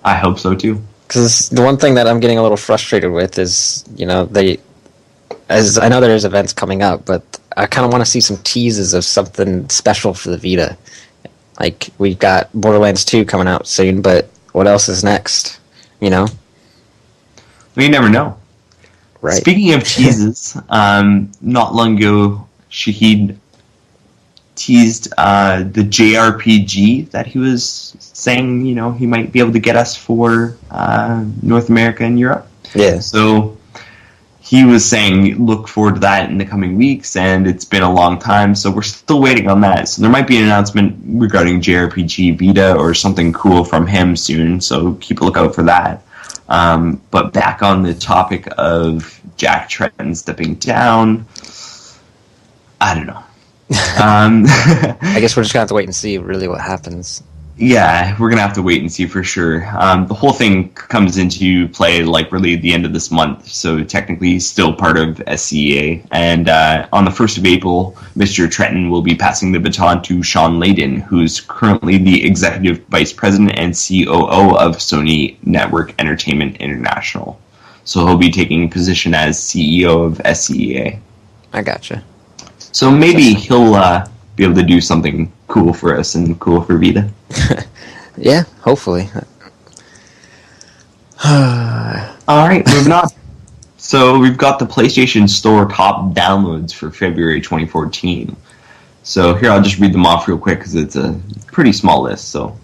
Speaker 2: I hope so, too.
Speaker 1: Because the one thing that I'm getting a little frustrated with is, you know, as I know there's events coming up, but I kind of want to see some teases of something special for the Vita. Like, we've got Borderlands 2 coming out soon, but what else is next? You know?
Speaker 2: We never know.
Speaker 1: Right.
Speaker 2: Speaking of teases, not long ago, Shahid teased the JRPG that he was saying, you know, he might be able to get us for North America and Europe.
Speaker 1: Yeah.
Speaker 2: So he was saying look forward to that in the coming weeks, and it's been a long time, so we're still waiting on that. So there might be an announcement regarding JRPG Vita or something cool from him soon, so keep a lookout for that. But back on the topic of Jack Tretton stepping down, I don't know.
Speaker 1: I guess we're just going to have to wait and see really what happens.
Speaker 2: Yeah, we're going to have to wait and see for sure. The whole thing comes into play like really at the end of this month, so technically he's still part of SCEA. And on the 1st of April, Mr. Tretton will be passing the baton to Sean Layden, who's currently the Executive Vice President and COO of Sony Network Entertainment International. So he'll be taking position as CEO of SCEA.
Speaker 1: I gotcha.
Speaker 2: So maybe he'll be able to do something cool for us and cool for Vita.
Speaker 1: Yeah, hopefully.
Speaker 2: Alright, moving on. So we've got the PlayStation Store top downloads for February 2014. So here I'll just read them off real quick because it's a pretty small list. So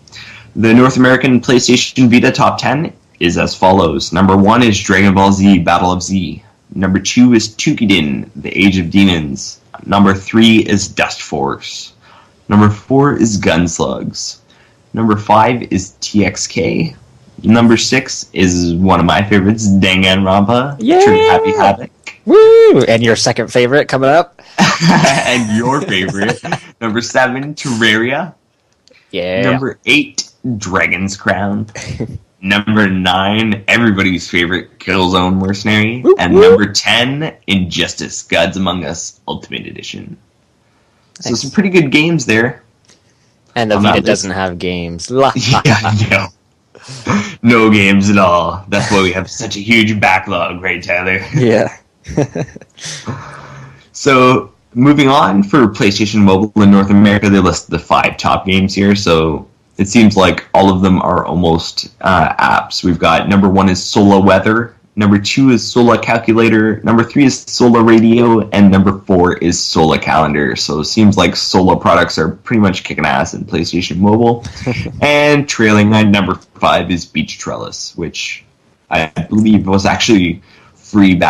Speaker 2: the North American PlayStation Vita top 10 is as follows. Number 1 is Dragon Ball Z Battle of Z. Number 2 is Tukiden, The Age of Demons. Number 3 is Dust Force. Number 4 is Gunslugs. Number 5 is TXK. Number 6 is one of my favorites, Danganronpa.
Speaker 1: Yeah!
Speaker 2: True Happy Havoc.
Speaker 1: Woo! And your second favorite coming up?
Speaker 2: And your favorite. Number 7, Terraria.
Speaker 1: Yeah.
Speaker 2: Number 8, Dragon's Crown. Number 9, everybody's favorite, Killzone Mercenary.
Speaker 1: Whoop,
Speaker 2: and
Speaker 1: whoop.
Speaker 2: Number 10, Injustice, Gods Among Us Ultimate Edition. So
Speaker 1: Nice.
Speaker 2: some pretty good games there.
Speaker 1: And the
Speaker 2: On that
Speaker 1: Vita
Speaker 2: list.
Speaker 1: doesn't have games.
Speaker 2: Yeah, no games at all. That's why we have such a huge backlog, right, Tyler?
Speaker 1: Yeah.
Speaker 2: So, moving on, for PlayStation Mobile in North America, they list the 5 top games here, so it seems like all of them are almost apps. We've got number 1 is Solo Weather, Number 2 is Sola Calculator. Number 3 is Sola Radio. And number 4 is Sola Calendar. So it seems like Sola products are pretty much kicking ass in PlayStation Mobile. And trailing at number 5 is Beach Trellis, which I believe was actually free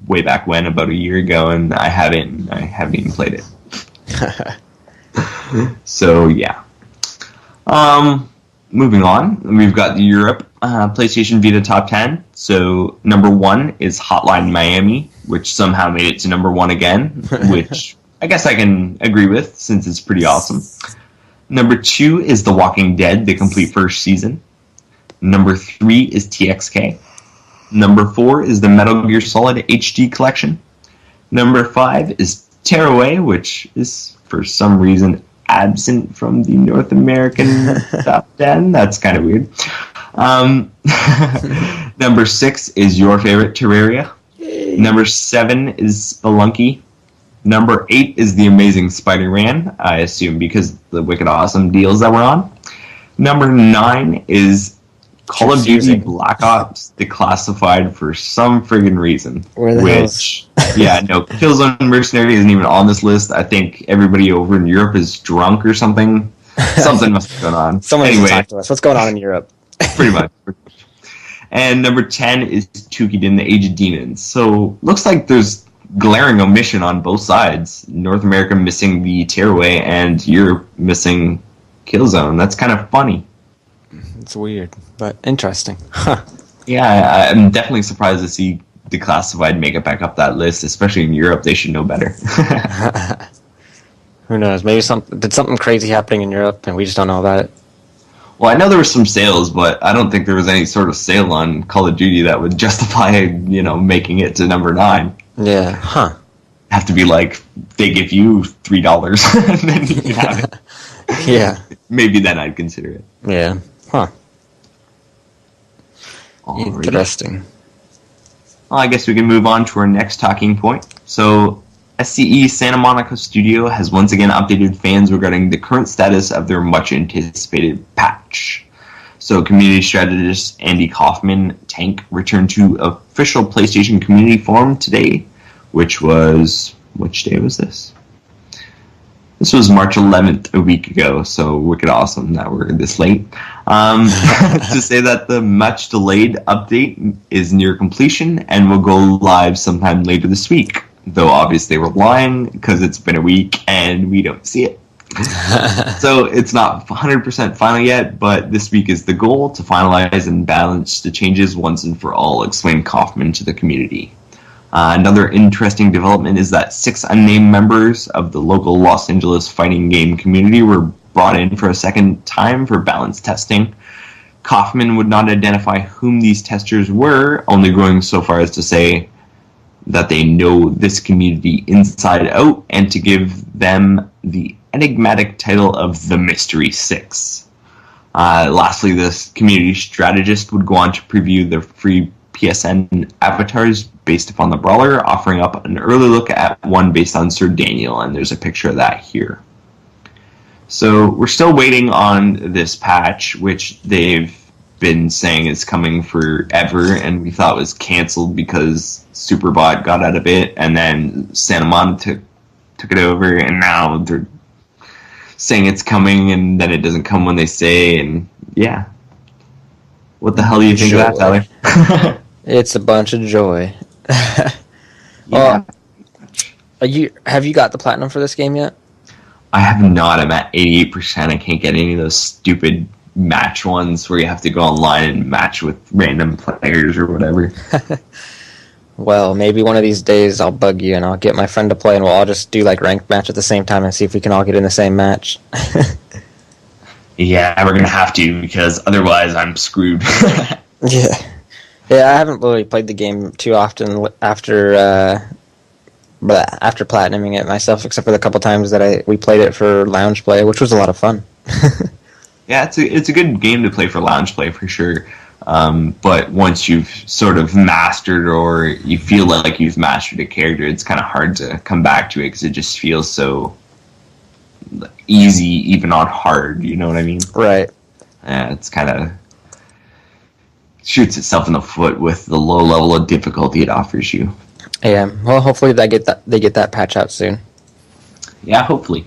Speaker 2: way back when, about a year ago, and I haven't even played it. So yeah. Moving on, we've got the Europe PlayStation Vita Top 10. So number 1 is Hotline Miami, which somehow made it to number 1 again, which I guess I can agree with since it's pretty awesome. Number 2 is The Walking Dead, the complete first season. Number 3 is TXK. Number 4 is the Metal Gear Solid HD Collection. Number 5 is Tearaway, which is for some reason absent from the North American top 10. That's kind of weird. Number 6 is your favorite Terraria. Yay. Number 7 is Spelunky. Number 8 is The Amazing Spider-Man, I assume because the wicked awesome deals that were on. Number 9 is Call of Duty Black Ops Declassified for some friggin' reason.
Speaker 1: Where the hell's...
Speaker 2: Yeah, no, Killzone Mercenary isn't even on this list. I think everybody over in Europe is drunk or something. Something must be going on.
Speaker 1: Someone needs to talk to us. What's going on in Europe?
Speaker 2: Pretty much. And number 10 is Tukiden, the Age of Demons. So, looks like there's glaring omission on both sides. North America missing the Tearaway and Europe missing Killzone. That's kind of funny.
Speaker 1: It's weird, but interesting.
Speaker 2: Yeah, I'm definitely surprised to see Declassified make it back up that list, especially in Europe. They should know better.
Speaker 1: Who knows? Maybe did something crazy happening in Europe and we just don't know about it.
Speaker 2: Well, I know there were some sales, but I don't think there was any sort of sale on Call of Duty that would justify, making it to number 9.
Speaker 1: Yeah, huh.
Speaker 2: Have to be like, they give you $3 and then you can have it.
Speaker 1: Yeah.
Speaker 2: Maybe then I'd consider it.
Speaker 1: Yeah, huh.
Speaker 2: Alrighty.
Speaker 1: Interesting.
Speaker 2: Well, I guess we can move on to our next talking point. So, SCE Santa Monica Studio has once again updated fans regarding the current status of their much-anticipated patch. So, community strategist Andy Kaufman, Tank, returned to official PlayStation Community Forum today, which was... Which day was this? This was March 11th, a week ago, so wicked awesome that we're this late. To say that the much-delayed update is near completion and will go live sometime later this week. Though obviously we're lying because it's been a week and we don't see it. So it's not 100% final yet, but this week is the goal to finalize and balance the changes once and for all, explained Kaufman to the community. Another interesting development is that 6 unnamed members of the local Los Angeles fighting game community were brought in for a second time for balance testing. Kaufman would not identify whom these testers were, only going so far as to say that they know this community inside out and to give them the enigmatic title of the Mystery Six. Lastly, this community strategist would go on to preview the free PSN avatars based upon the brawler, offering up an early look at one based on Sir Daniel, and there's a picture of that here. So we're still waiting on this patch, which they've been saying is coming forever, and we thought was canceled because Superbot got out of it, and then Santa Monica took it over, and now they're saying it's coming, and then it doesn't come when they say, and yeah. What the hell do you think of that, Tyler?
Speaker 1: It's a bunch of joy.
Speaker 2: Yeah.
Speaker 1: Have you got the platinum for this game yet?
Speaker 2: I have not. I'm at 88%. I can't get any of those stupid match ones where you have to go online and match with random players or whatever.
Speaker 1: Well, maybe one of these days I'll bug you and I'll get my friend to play and we'll all just do like ranked match at the same time and see if we can all get in the same match.
Speaker 2: Yeah, we're going to have to because otherwise I'm screwed.
Speaker 1: Yeah. Yeah, I haven't really played the game too often after platinuming it myself, except for the couple times that we played it for lounge play, which was a lot of fun.
Speaker 2: Yeah, it's a good game to play for lounge play for sure. But once you've sort of mastered or you feel like you've mastered a character, it's kind of hard to come back to it because it just feels so easy, even on hard. You know what I mean?
Speaker 1: Right.
Speaker 2: Yeah, it's kind of shoots itself in the foot with the low level of difficulty it offers you.
Speaker 1: Yeah, well, hopefully they get that patch out soon.
Speaker 2: Yeah, hopefully.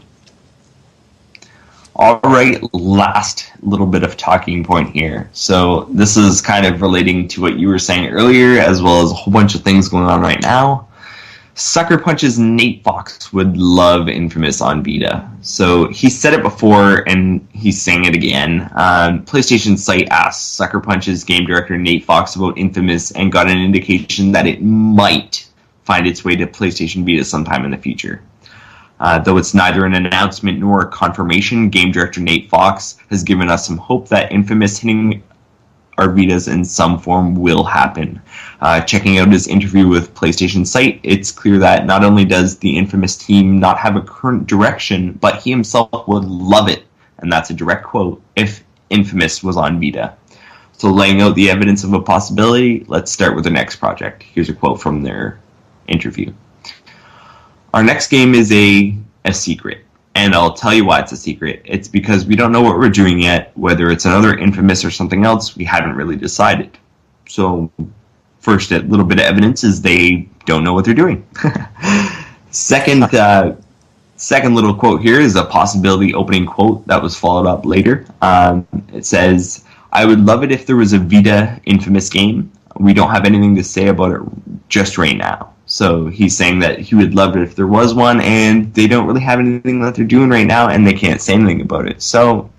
Speaker 2: All right, last little bit of talking point here. So this is kind of relating to what you were saying earlier, as well as a whole bunch of things going on right now. Sucker Punch's Nate Fox would love Infamous on Vita. So he said it before, and he's saying it again. PlayStation site asked Sucker Punch's game director Nate Fox about Infamous and got an indication that it might find its way to PlayStation Vita sometime in the future. Though it's neither an announcement nor a confirmation, game director Nate Fox has given us some hope that Infamous hitting our Vitas in some form will happen. Checking out his interview with PlayStation site, it's clear that not only does the Infamous team not have a current direction, but he himself would love it, and that's a direct quote, if Infamous was on Vita. So laying out the evidence of a possibility, let's start with the next project. Here's a quote from their interview. Our next game is a secret, and I'll tell you why it's a secret. It's because we don't know what we're doing yet, whether it's another Infamous or something else, we haven't really decided. So, first, a little bit of evidence is they don't know what they're doing. Second little quote here is a possibility opening quote that was followed up later. It says, I would love it if there was a Vita Infamous game. We don't have anything to say about it just right now. So he's saying that he would love it if there was one, and they don't really have anything that they're doing right now, and they can't say anything about it. So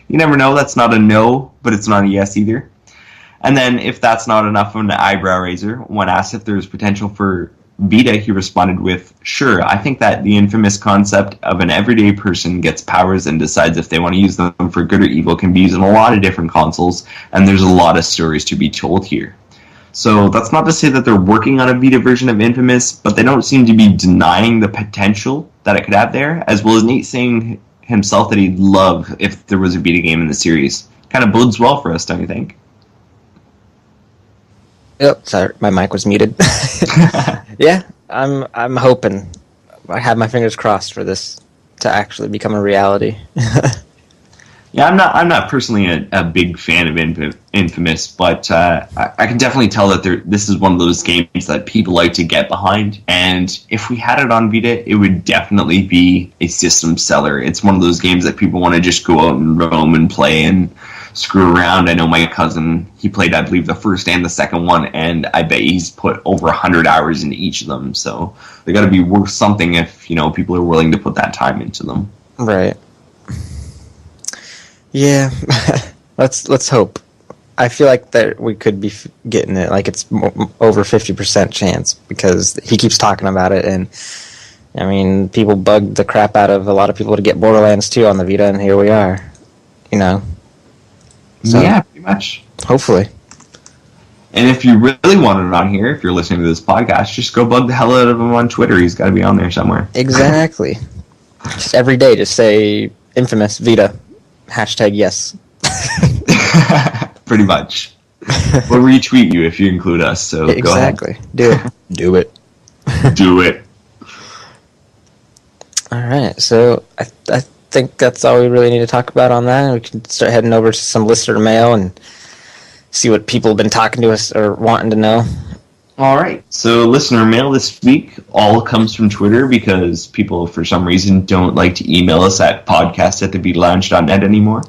Speaker 2: you never know. That's not a no, but it's not a yes either. And then if that's not enough of an eyebrow raiser, when asked if there's potential for Vita, he responded with, sure, I think that the Infamous concept of an everyday person gets powers and decides if they want to use them for good or evil can be used in a lot of different consoles, and there's a lot of stories to be told here. So that's not to say that they're working on a Vita version of Infamous, but they don't seem to be denying the potential that it could have there, as well as Nate saying himself that he'd love if there was a Vita game in the series. Kind of bodes well for us, don't you think?
Speaker 1: Yep, sorry, my mic was muted. Yeah, I'm hoping. I have my fingers crossed for this to actually become a reality.
Speaker 2: Yeah, I'm not personally a big fan of Infamous, but I can definitely tell that this is one of those games that people like to get behind. And if we had it on Vita, it would definitely be a system seller. It's one of those games that people want to just go out and roam and play and screw around. I know my cousin, he played, I believe, the first and the second one, and I bet he's put over 100 hours into each of them. So they got to be worth something if people are willing to put that time into them.
Speaker 1: Right. Yeah, let's hope. I feel like that we could be getting it, like it's over 50% chance, because he keeps talking about it, and I mean, people bugged the crap out of a lot of people to get Borderlands 2 on the Vita, and here we are, So,
Speaker 2: yeah, pretty much.
Speaker 1: Hopefully.
Speaker 2: And if you really want it on here, if you're listening to this podcast, just go bug the hell out of him on Twitter. He's got to be on there somewhere.
Speaker 1: Exactly. Just every day, just say Infamous Vita. #yes.
Speaker 2: Pretty much. We'll retweet you if you include us, so
Speaker 1: exactly.
Speaker 2: Go ahead.
Speaker 1: Do it.
Speaker 2: Do it.
Speaker 1: Alright, so I think that's all we really need to talk about on that. We can start heading over to some listener mail and see what people have been talking to us or wanting to know.
Speaker 2: Alright, so listener mail this week all comes from Twitter because people, for some reason, don't like to email us at podcast@thevitalounge.net anymore.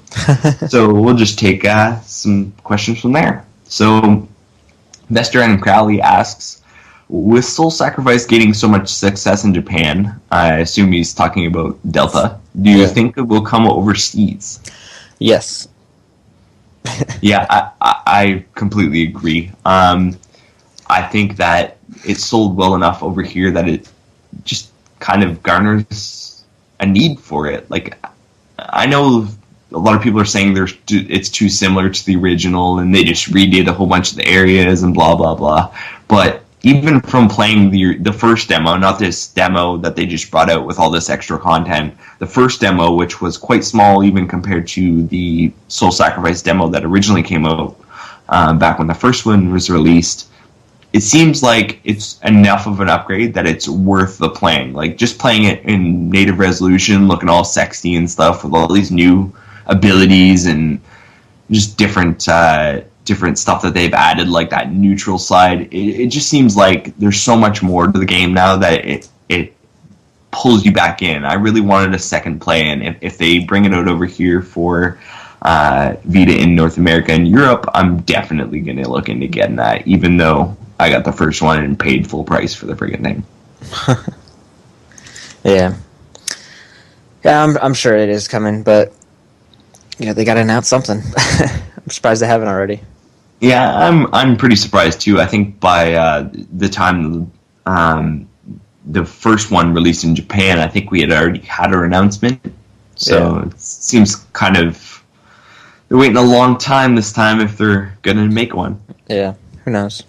Speaker 2: So we'll just take some questions from there. So Vester and Crowley asks, with Soul Sacrifice gaining so much success in Japan, I assume he's talking about Delta, do you think it will come overseas?
Speaker 1: Yes.
Speaker 2: Yeah, I completely agree. I think that it's sold well enough over here that it just kind of garners a need for it. Like, I know a lot of people are saying it's too similar to the original and they just redid a whole bunch of the areas and blah, blah, blah. But even from playing the first demo, not this demo that they just brought out with all this extra content, the first demo, which was quite small even compared to the Soul Sacrifice demo that originally came out back when the first one was released, it seems like it's enough of an upgrade that it's worth the playing. Like, just playing it in native resolution, looking all sexy and stuff with all these new abilities and just different different stuff that they've added, like that neutral slide. It just seems like there's so much more to the game now that it pulls you back in. I really wanted a second play, and if they bring it out over here for Vita in North America and Europe, I'm definitely going to look into getting that, even though I got the first one and paid full price for the friggin' thing.
Speaker 1: Yeah. Yeah, I'm sure it is coming, but yeah, they got to announce something. I'm surprised they haven't already.
Speaker 2: Yeah, I'm pretty surprised too. I think by the time the first one released in Japan, I think we had already had our announcement. So It seems kind of they're waiting a long time this time if they're gonna make one.
Speaker 1: Yeah, who knows?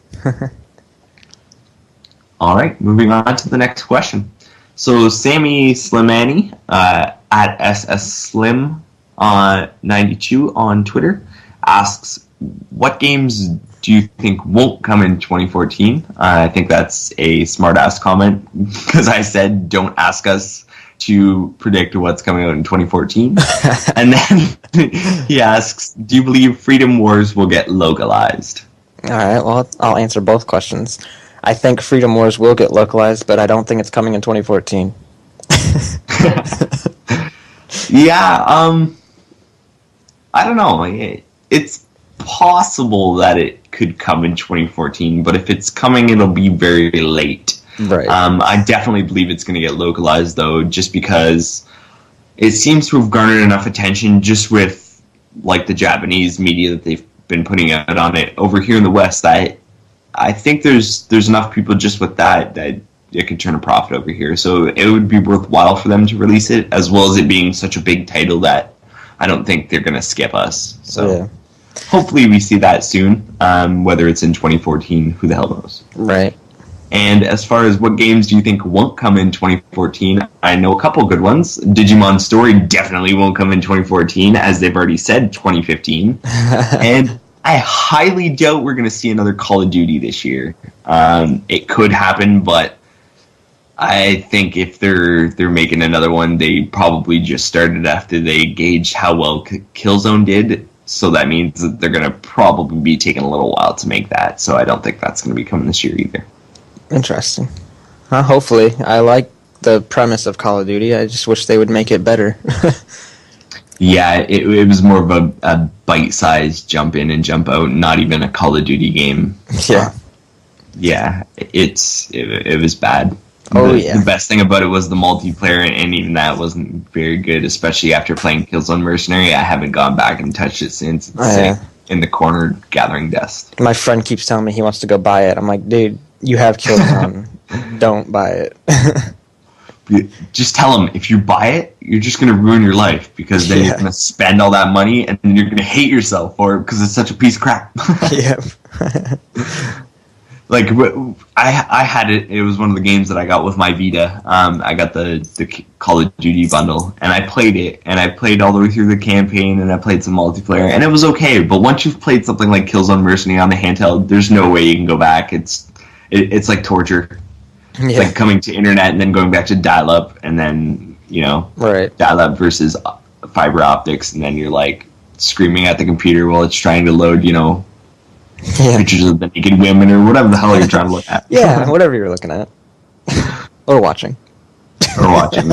Speaker 2: All right, moving on to the next question. So Sammy Slimani at SSSlim 92 on Twitter asks, what games do you think won't come in 2014? I think that's a smart-ass comment because I said don't ask us to predict what's coming out in 2014. And then he asks, do you believe Freedom Wars will get localized?
Speaker 1: All right, well, I'll answer both questions. I think Freedom Wars will get localized, but I don't think it's coming in 2014.
Speaker 2: Yeah, I don't know. It's possible that it could come in 2014, but if it's coming, it'll be very late.
Speaker 1: Right.
Speaker 2: I definitely believe it's going to get localized, though, just because it seems to have garnered enough attention just with like the Japanese media that they've been putting out on it. Over here in the West, I think there's enough people just with that it could turn a profit over here. So it would be worthwhile for them to release it, as well as it being such a big title that I don't think they're going to skip us. So hopefully we see that soon. Whether it's in 2014, who the hell knows?
Speaker 1: Right.
Speaker 2: And as far as what games do you think won't come in 2014, I know a couple good ones. Digimon Story definitely won't come in 2014, as they've already said 2015. And I highly doubt we're going to see another Call of Duty this year. It could happen, but I think if they're making another one, they probably just started after they gauged how well Killzone did. So that means that they're going to probably be taking a little while to make that. So I don't think that's going to be coming this year either.
Speaker 1: Interesting. Hopefully. I like the premise of Call of Duty. I just wish they would make it better.
Speaker 2: Yeah, it was more of a bite-sized jump in and jump out, not even a Call of Duty game.
Speaker 1: Yeah.
Speaker 2: Yeah, it was bad.
Speaker 1: The
Speaker 2: best thing about it was the multiplayer, and even that wasn't very good, especially after playing Killzone Mercenary. I haven't gone back and touched it since. It's sitting in the corner gathering dust.
Speaker 1: My friend keeps telling me he wants to go buy it. I'm like, dude, you have Killzone. Don't buy it.
Speaker 2: Just tell them, if you buy it, you're just going to ruin your life, because then you're going to spend all that money, and then you're going to hate yourself for it because it's such a piece of crap.
Speaker 1: Yep.
Speaker 2: Like, I had it. It was one of the games that I got with my Vita. I got the Call of Duty bundle, and I played it, and I played all the way through the campaign, and I played some multiplayer, and it was okay. But once you've played something like Killzone Mercenary on the handheld, there's no way you can go back. It's like torture. It's like coming to internet and then going back to dial-up, and then, dial-up versus fiber optics, and then you're, like, screaming at the computer while it's trying to load, pictures of the naked women or whatever the hell you're trying to look at.
Speaker 1: Yeah, whatever you're looking at. Or watching.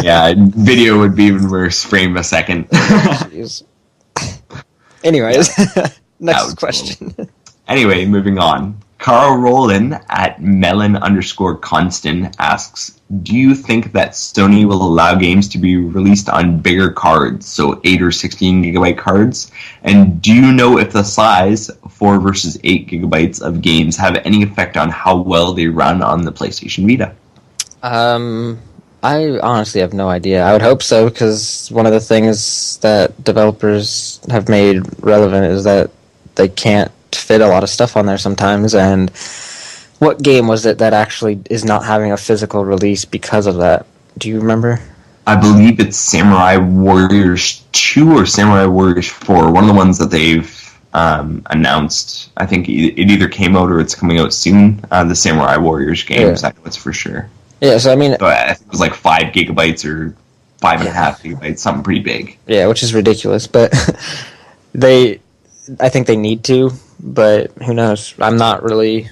Speaker 2: Yeah. Video would be even worse, frame a second.
Speaker 1: Jeez. Anyways, next question.
Speaker 2: Anyway, moving on. Carl Rowland at Melon_Constant asks, do you think that Sony will allow games to be released on bigger cards, so 8 or 16 gigabyte cards? And do you know if the size, 4 versus 8 gigabytes of games, have any effect on how well they run on the PlayStation Vita?
Speaker 1: I honestly have no idea. I would hope so, because one of the things that developers have made relevant is that they can't fit a lot of stuff on there sometimes. And what game was it that actually is not having a physical release because of that? Do you remember?
Speaker 2: I believe it's Samurai Warriors 2 or Samurai Warriors 4, one of the ones that they've announced. I think it either came out or it's coming out soon. The Samurai Warriors games, I know it's for sure.
Speaker 1: Yeah, so I mean,
Speaker 2: so I think it was like 5 gigabytes or 5.5 gigabytes, something pretty big.
Speaker 1: Yeah, which is ridiculous, but I think they need to, but who knows? I'm not really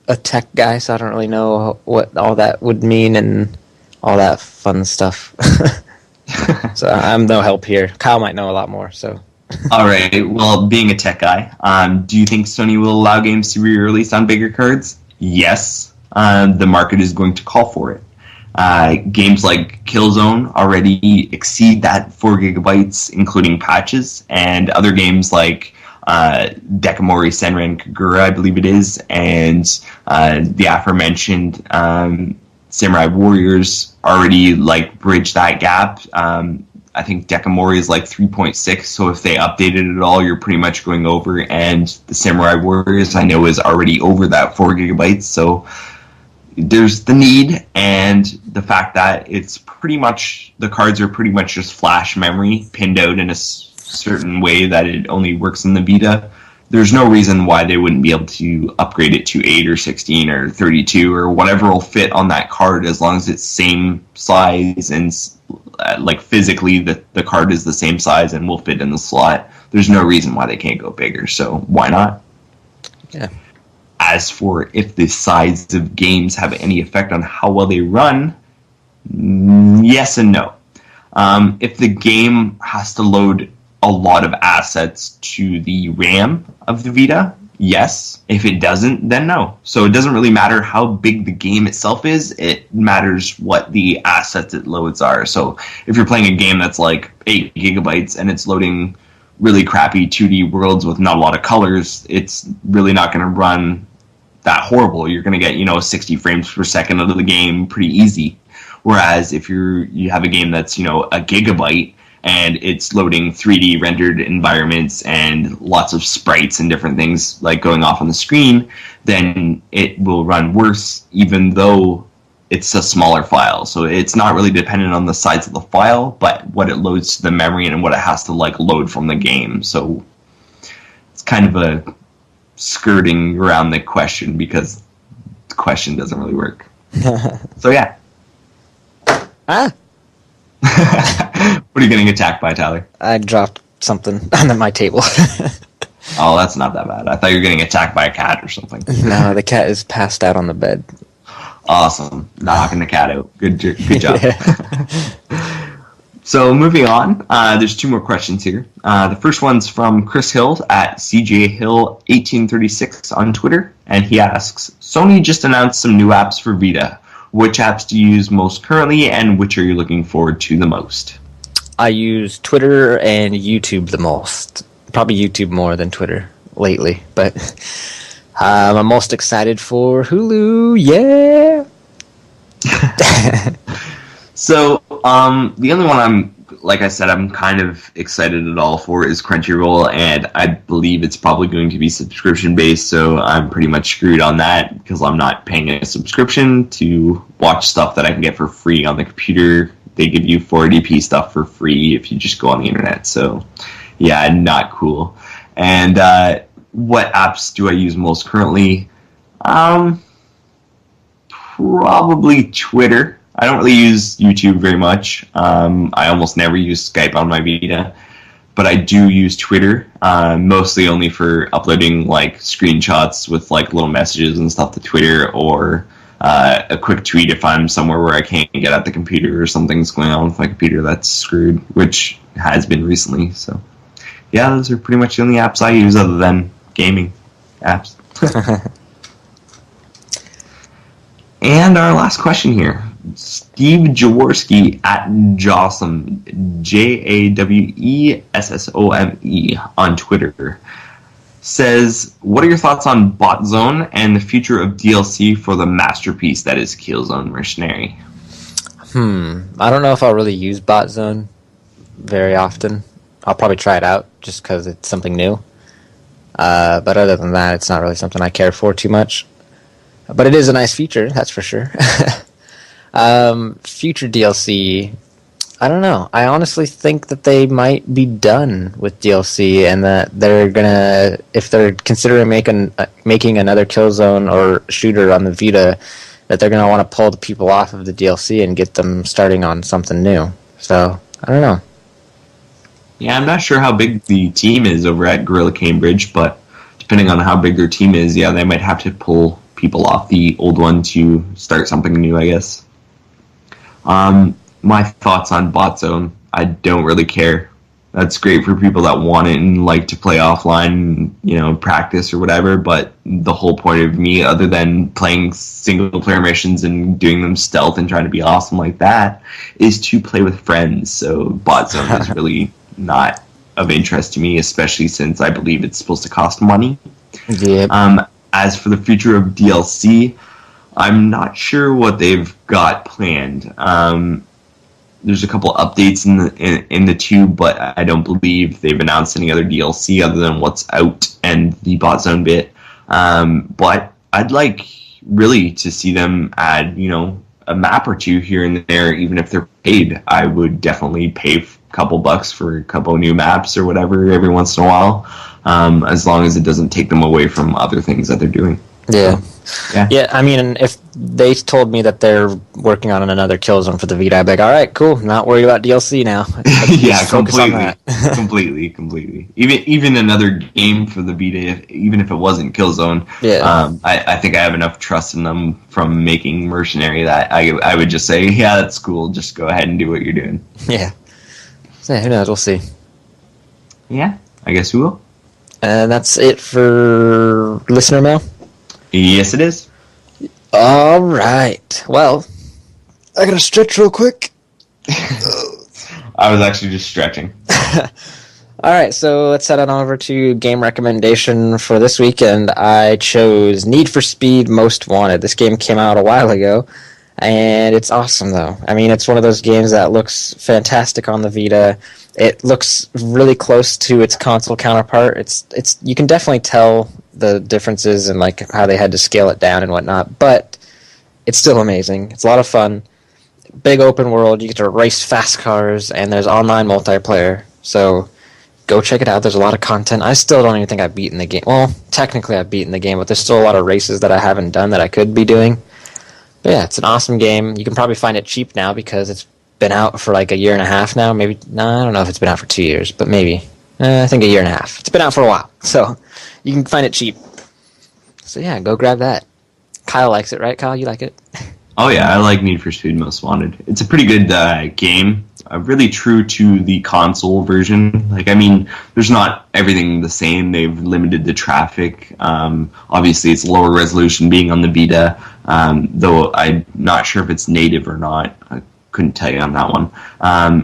Speaker 1: a tech guy, so I don't really know what all that would mean and all that fun stuff. So I'm no help here. Kyle might know a lot more, so.
Speaker 2: All right. Well, being a tech guy, do you think Sony will allow games to be released on bigger cards? Yes. The market is going to call for it. Games like Killzone already exceed that 4 gigabytes, including patches, and other games like Dekamori Senran Kagura, I believe it is, and the aforementioned Samurai Warriors already bridge that gap. I think Dekamori is 3.6, so if they updated it all, you're pretty much going over, and the Samurai Warriors I know is already over that 4 gigabytes, so there's the need, and the fact that it's pretty much, the cards are pretty much just flash memory pinned out in a certain way that it only works in the Vita. There's no reason why they wouldn't be able to upgrade it to 8 or 16 or 32 or whatever will fit on that card, as long as it's same size and physically the card is the same size and will fit in the slot. There's no reason why they can't go bigger, so why not?
Speaker 1: Yeah.
Speaker 2: As for if the size of games have any effect on how well they run, yes and no. If the game has to load a lot of assets to the RAM of the Vita, yes. If it doesn't, then no. So it doesn't really matter how big the game itself is, it matters what the assets it loads are. So if you're playing a game that's 8 gigabytes and it's loading really crappy 2D worlds with not a lot of colors, it's really not going to run that horrible. You're going to get 60 frames per second out of the game pretty easy. Whereas if you have a game that's a gigabyte and it's loading 3D rendered environments and lots of sprites and different things going off on the screen, then it will run worse even though it's a smaller file. So it's not really dependent on the size of the file, but what it loads to the memory and what it has to load from the game. So it's kind of a skirting around the question because the question doesn't really work. So yeah.
Speaker 1: Ah!
Speaker 2: What are you getting attacked by, Tyler?
Speaker 1: I dropped something on my table.
Speaker 2: Oh, that's not that bad. I thought you were getting attacked by a cat or something.
Speaker 1: No, the cat is passed out on the bed.
Speaker 2: Awesome. Knocking the cat out. Good job.
Speaker 1: Yeah.
Speaker 2: So moving on, there's 2 more questions here. The first one's from Chris Hill at CJHill1836 on Twitter, and he asks, Sony just announced some new apps for Vita. Which apps do you use most currently, and which are you looking forward to the most?
Speaker 1: I use Twitter and YouTube the most. Probably YouTube more than Twitter lately, but I'm most excited for Hulu, yeah!
Speaker 2: So, the only one I'm kind of excited at all for is Crunchyroll, and I believe it's probably going to be subscription-based, so I'm pretty much screwed on that, because I'm not paying a subscription to watch stuff that I can get for free on the computer. They give you 480p stuff for free if you just go on the internet, so yeah, not cool. And what apps do I use most currently? Probably Twitter. I don't really use YouTube very much. I almost never use Skype on my Vita, but I do use Twitter, mostly only for uploading screenshots with little messages and stuff to Twitter, or a quick tweet if I'm somewhere where I can't get at the computer or something's going on with my computer that's screwed, which has been recently. So yeah, those are pretty much the only apps I use other than gaming apps. And our last question here. Steve Jaworski at Jawsome, JAWESSOME on Twitter, says, what are your thoughts on Bot Zone and the future of DLC for the masterpiece that is Killzone Mercenary?
Speaker 1: I don't know if I'll really use Bot Zone very often. I'll probably try it out just because it's something new. But other than that, it's not really something I care for too much. But it is a nice feature, that's for sure. Future DLC, I don't know. I honestly think that they might be done with DLC, and that they're gonna, if they're considering making another Killzone or shooter on the Vita, that they're gonna want to pull the people off of the DLC and get them starting on something new. So I don't know.
Speaker 2: Yeah, I'm not sure how big the team is over at Gorilla Cambridge, but depending on how big their team is, yeah, they might have to pull people off the old one to start something new, I guess. My thoughts on Bot Zone, I don't really care. That's great for people that want it and like to play offline, practice or whatever, but the whole point of me, other than playing single-player missions and doing them stealth and trying to be awesome like that, is to play with friends. So Bot Zone is really not of interest to me, especially since I believe it's supposed to cost money.
Speaker 1: Yeah.
Speaker 2: As for the future of DLC, I'm not sure what they've got planned. There's a couple updates in the tube, but I don't believe they've announced any other DLC other than what's out and the Bot Zone bit. But I'd like really to see them add, a map or two here and there, even if they're paid. I would definitely pay a couple bucks for a couple new maps or whatever every once in a while, as long as it doesn't take them away from other things that they're doing.
Speaker 1: Yeah. Yeah, I mean, if they told me that they're working on another Killzone for the Vita, I'd be like, all right, cool, not worried about DLC now.
Speaker 2: Yeah, completely. Even another game for the Vita, even if it wasn't Killzone, I think I have enough trust in them from making Mercenary that I would just say, yeah, that's cool, just go ahead and do what you're doing.
Speaker 1: Yeah. So, who knows, we'll see.
Speaker 2: Yeah, I guess we will.
Speaker 1: And that's it for listener mail?
Speaker 2: Yes, it is.
Speaker 1: All right. Well, I gotta stretch real quick.
Speaker 2: I was actually just stretching.
Speaker 1: All right, so let's head on over to game recommendation for this week, and I chose Need for Speed Most Wanted. This game came out a while ago, and it's awesome, though. I mean, it's one of those games that looks fantastic on the Vita. It looks really close to its console counterpart. It's you can definitely tell the differences and like how they had to scale it down and whatnot, but it's still amazing. It's a lot of fun. Big open world. You get to race fast cars, and there's online multiplayer. So go check it out. There's a lot of content. I still don't even think I've beaten the game. Well, technically I've beaten the game, but there's still a lot of races that I haven't done that I could be doing. But yeah, it's an awesome game. You can probably find it cheap now because it's been out for like a year and a half now. Maybe, no, I don't know if it's been out for 2 years, but maybe. I think a year and a half. It's been out for a while, so you can find it cheap. So yeah, go grab that. Kyle likes it, right, Kyle? You like it?
Speaker 2: Oh yeah, I like Need for Speed Most Wanted. It's a pretty good game. Really true to the console version. Like, I mean, there's not everything the same. They've limited the traffic. Obviously, it's lower resolution being on the Vita, though I'm not sure if it's native or not. I couldn't tell you on that one.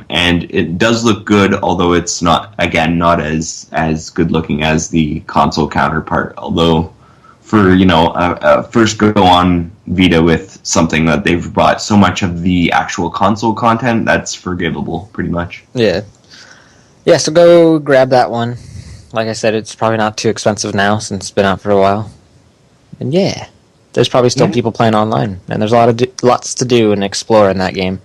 Speaker 2: And it does look good, although it's not as good looking as the console counterpart. Although, for a first go on Vita with something that they've brought so much of the actual console content, that's forgivable, pretty much.
Speaker 1: Yeah. So go grab that one. Like I said, it's probably not too expensive now since it's been out for a while. And yeah, there's probably still people playing online, and there's lots to do and explore in that game.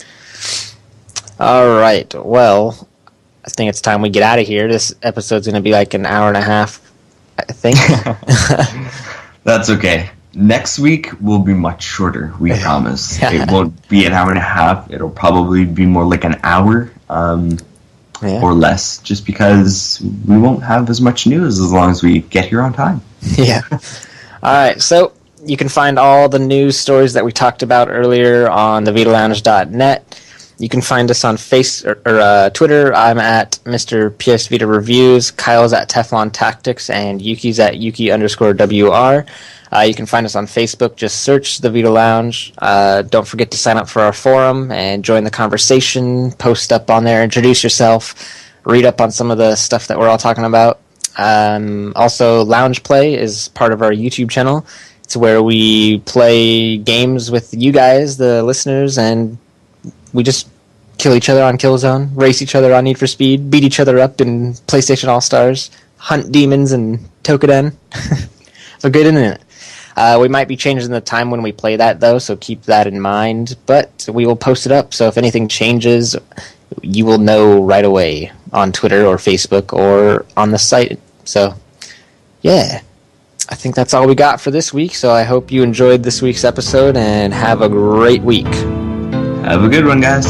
Speaker 1: All right, well, I think it's time we get out of here. This episode's going to be like an hour and a half, I think.
Speaker 2: That's okay. Next week will be much shorter, we promise. It won't be an hour and a half. It'll probably be more like an hour or less, just because we won't have as much news as long as we get here on time. Yeah.
Speaker 1: All right, so you can find all the news stories that we talked about earlier on the VitaLounge.net. You can find us on Twitter. I'm at Mr. PSVITA Reviews. Kyle's at Teflon Tactics, and Yuki's at Yuki_WR. You can find us on Facebook. Just search the Vita Lounge. Don't forget to sign up for our forum and join the conversation. Post up on there. Introduce yourself. Read up on some of the stuff that we're all talking about. Also, Lounge Play is part of our YouTube channel. It's where we play games with you guys, the listeners, and we just kill each other on Killzone, race each other on Need for Speed, beat each other up in PlayStation All-Stars, hunt demons in Tokaden. So good, isn't it? We might be changing the time when we play that, though, so keep that in mind. But we will post it up, so if anything changes, you will know right away on Twitter or Facebook or on the site. So, yeah. I think that's all we got for this week, so I hope you enjoyed this week's episode, and have a great week.
Speaker 2: Have a good one, guys.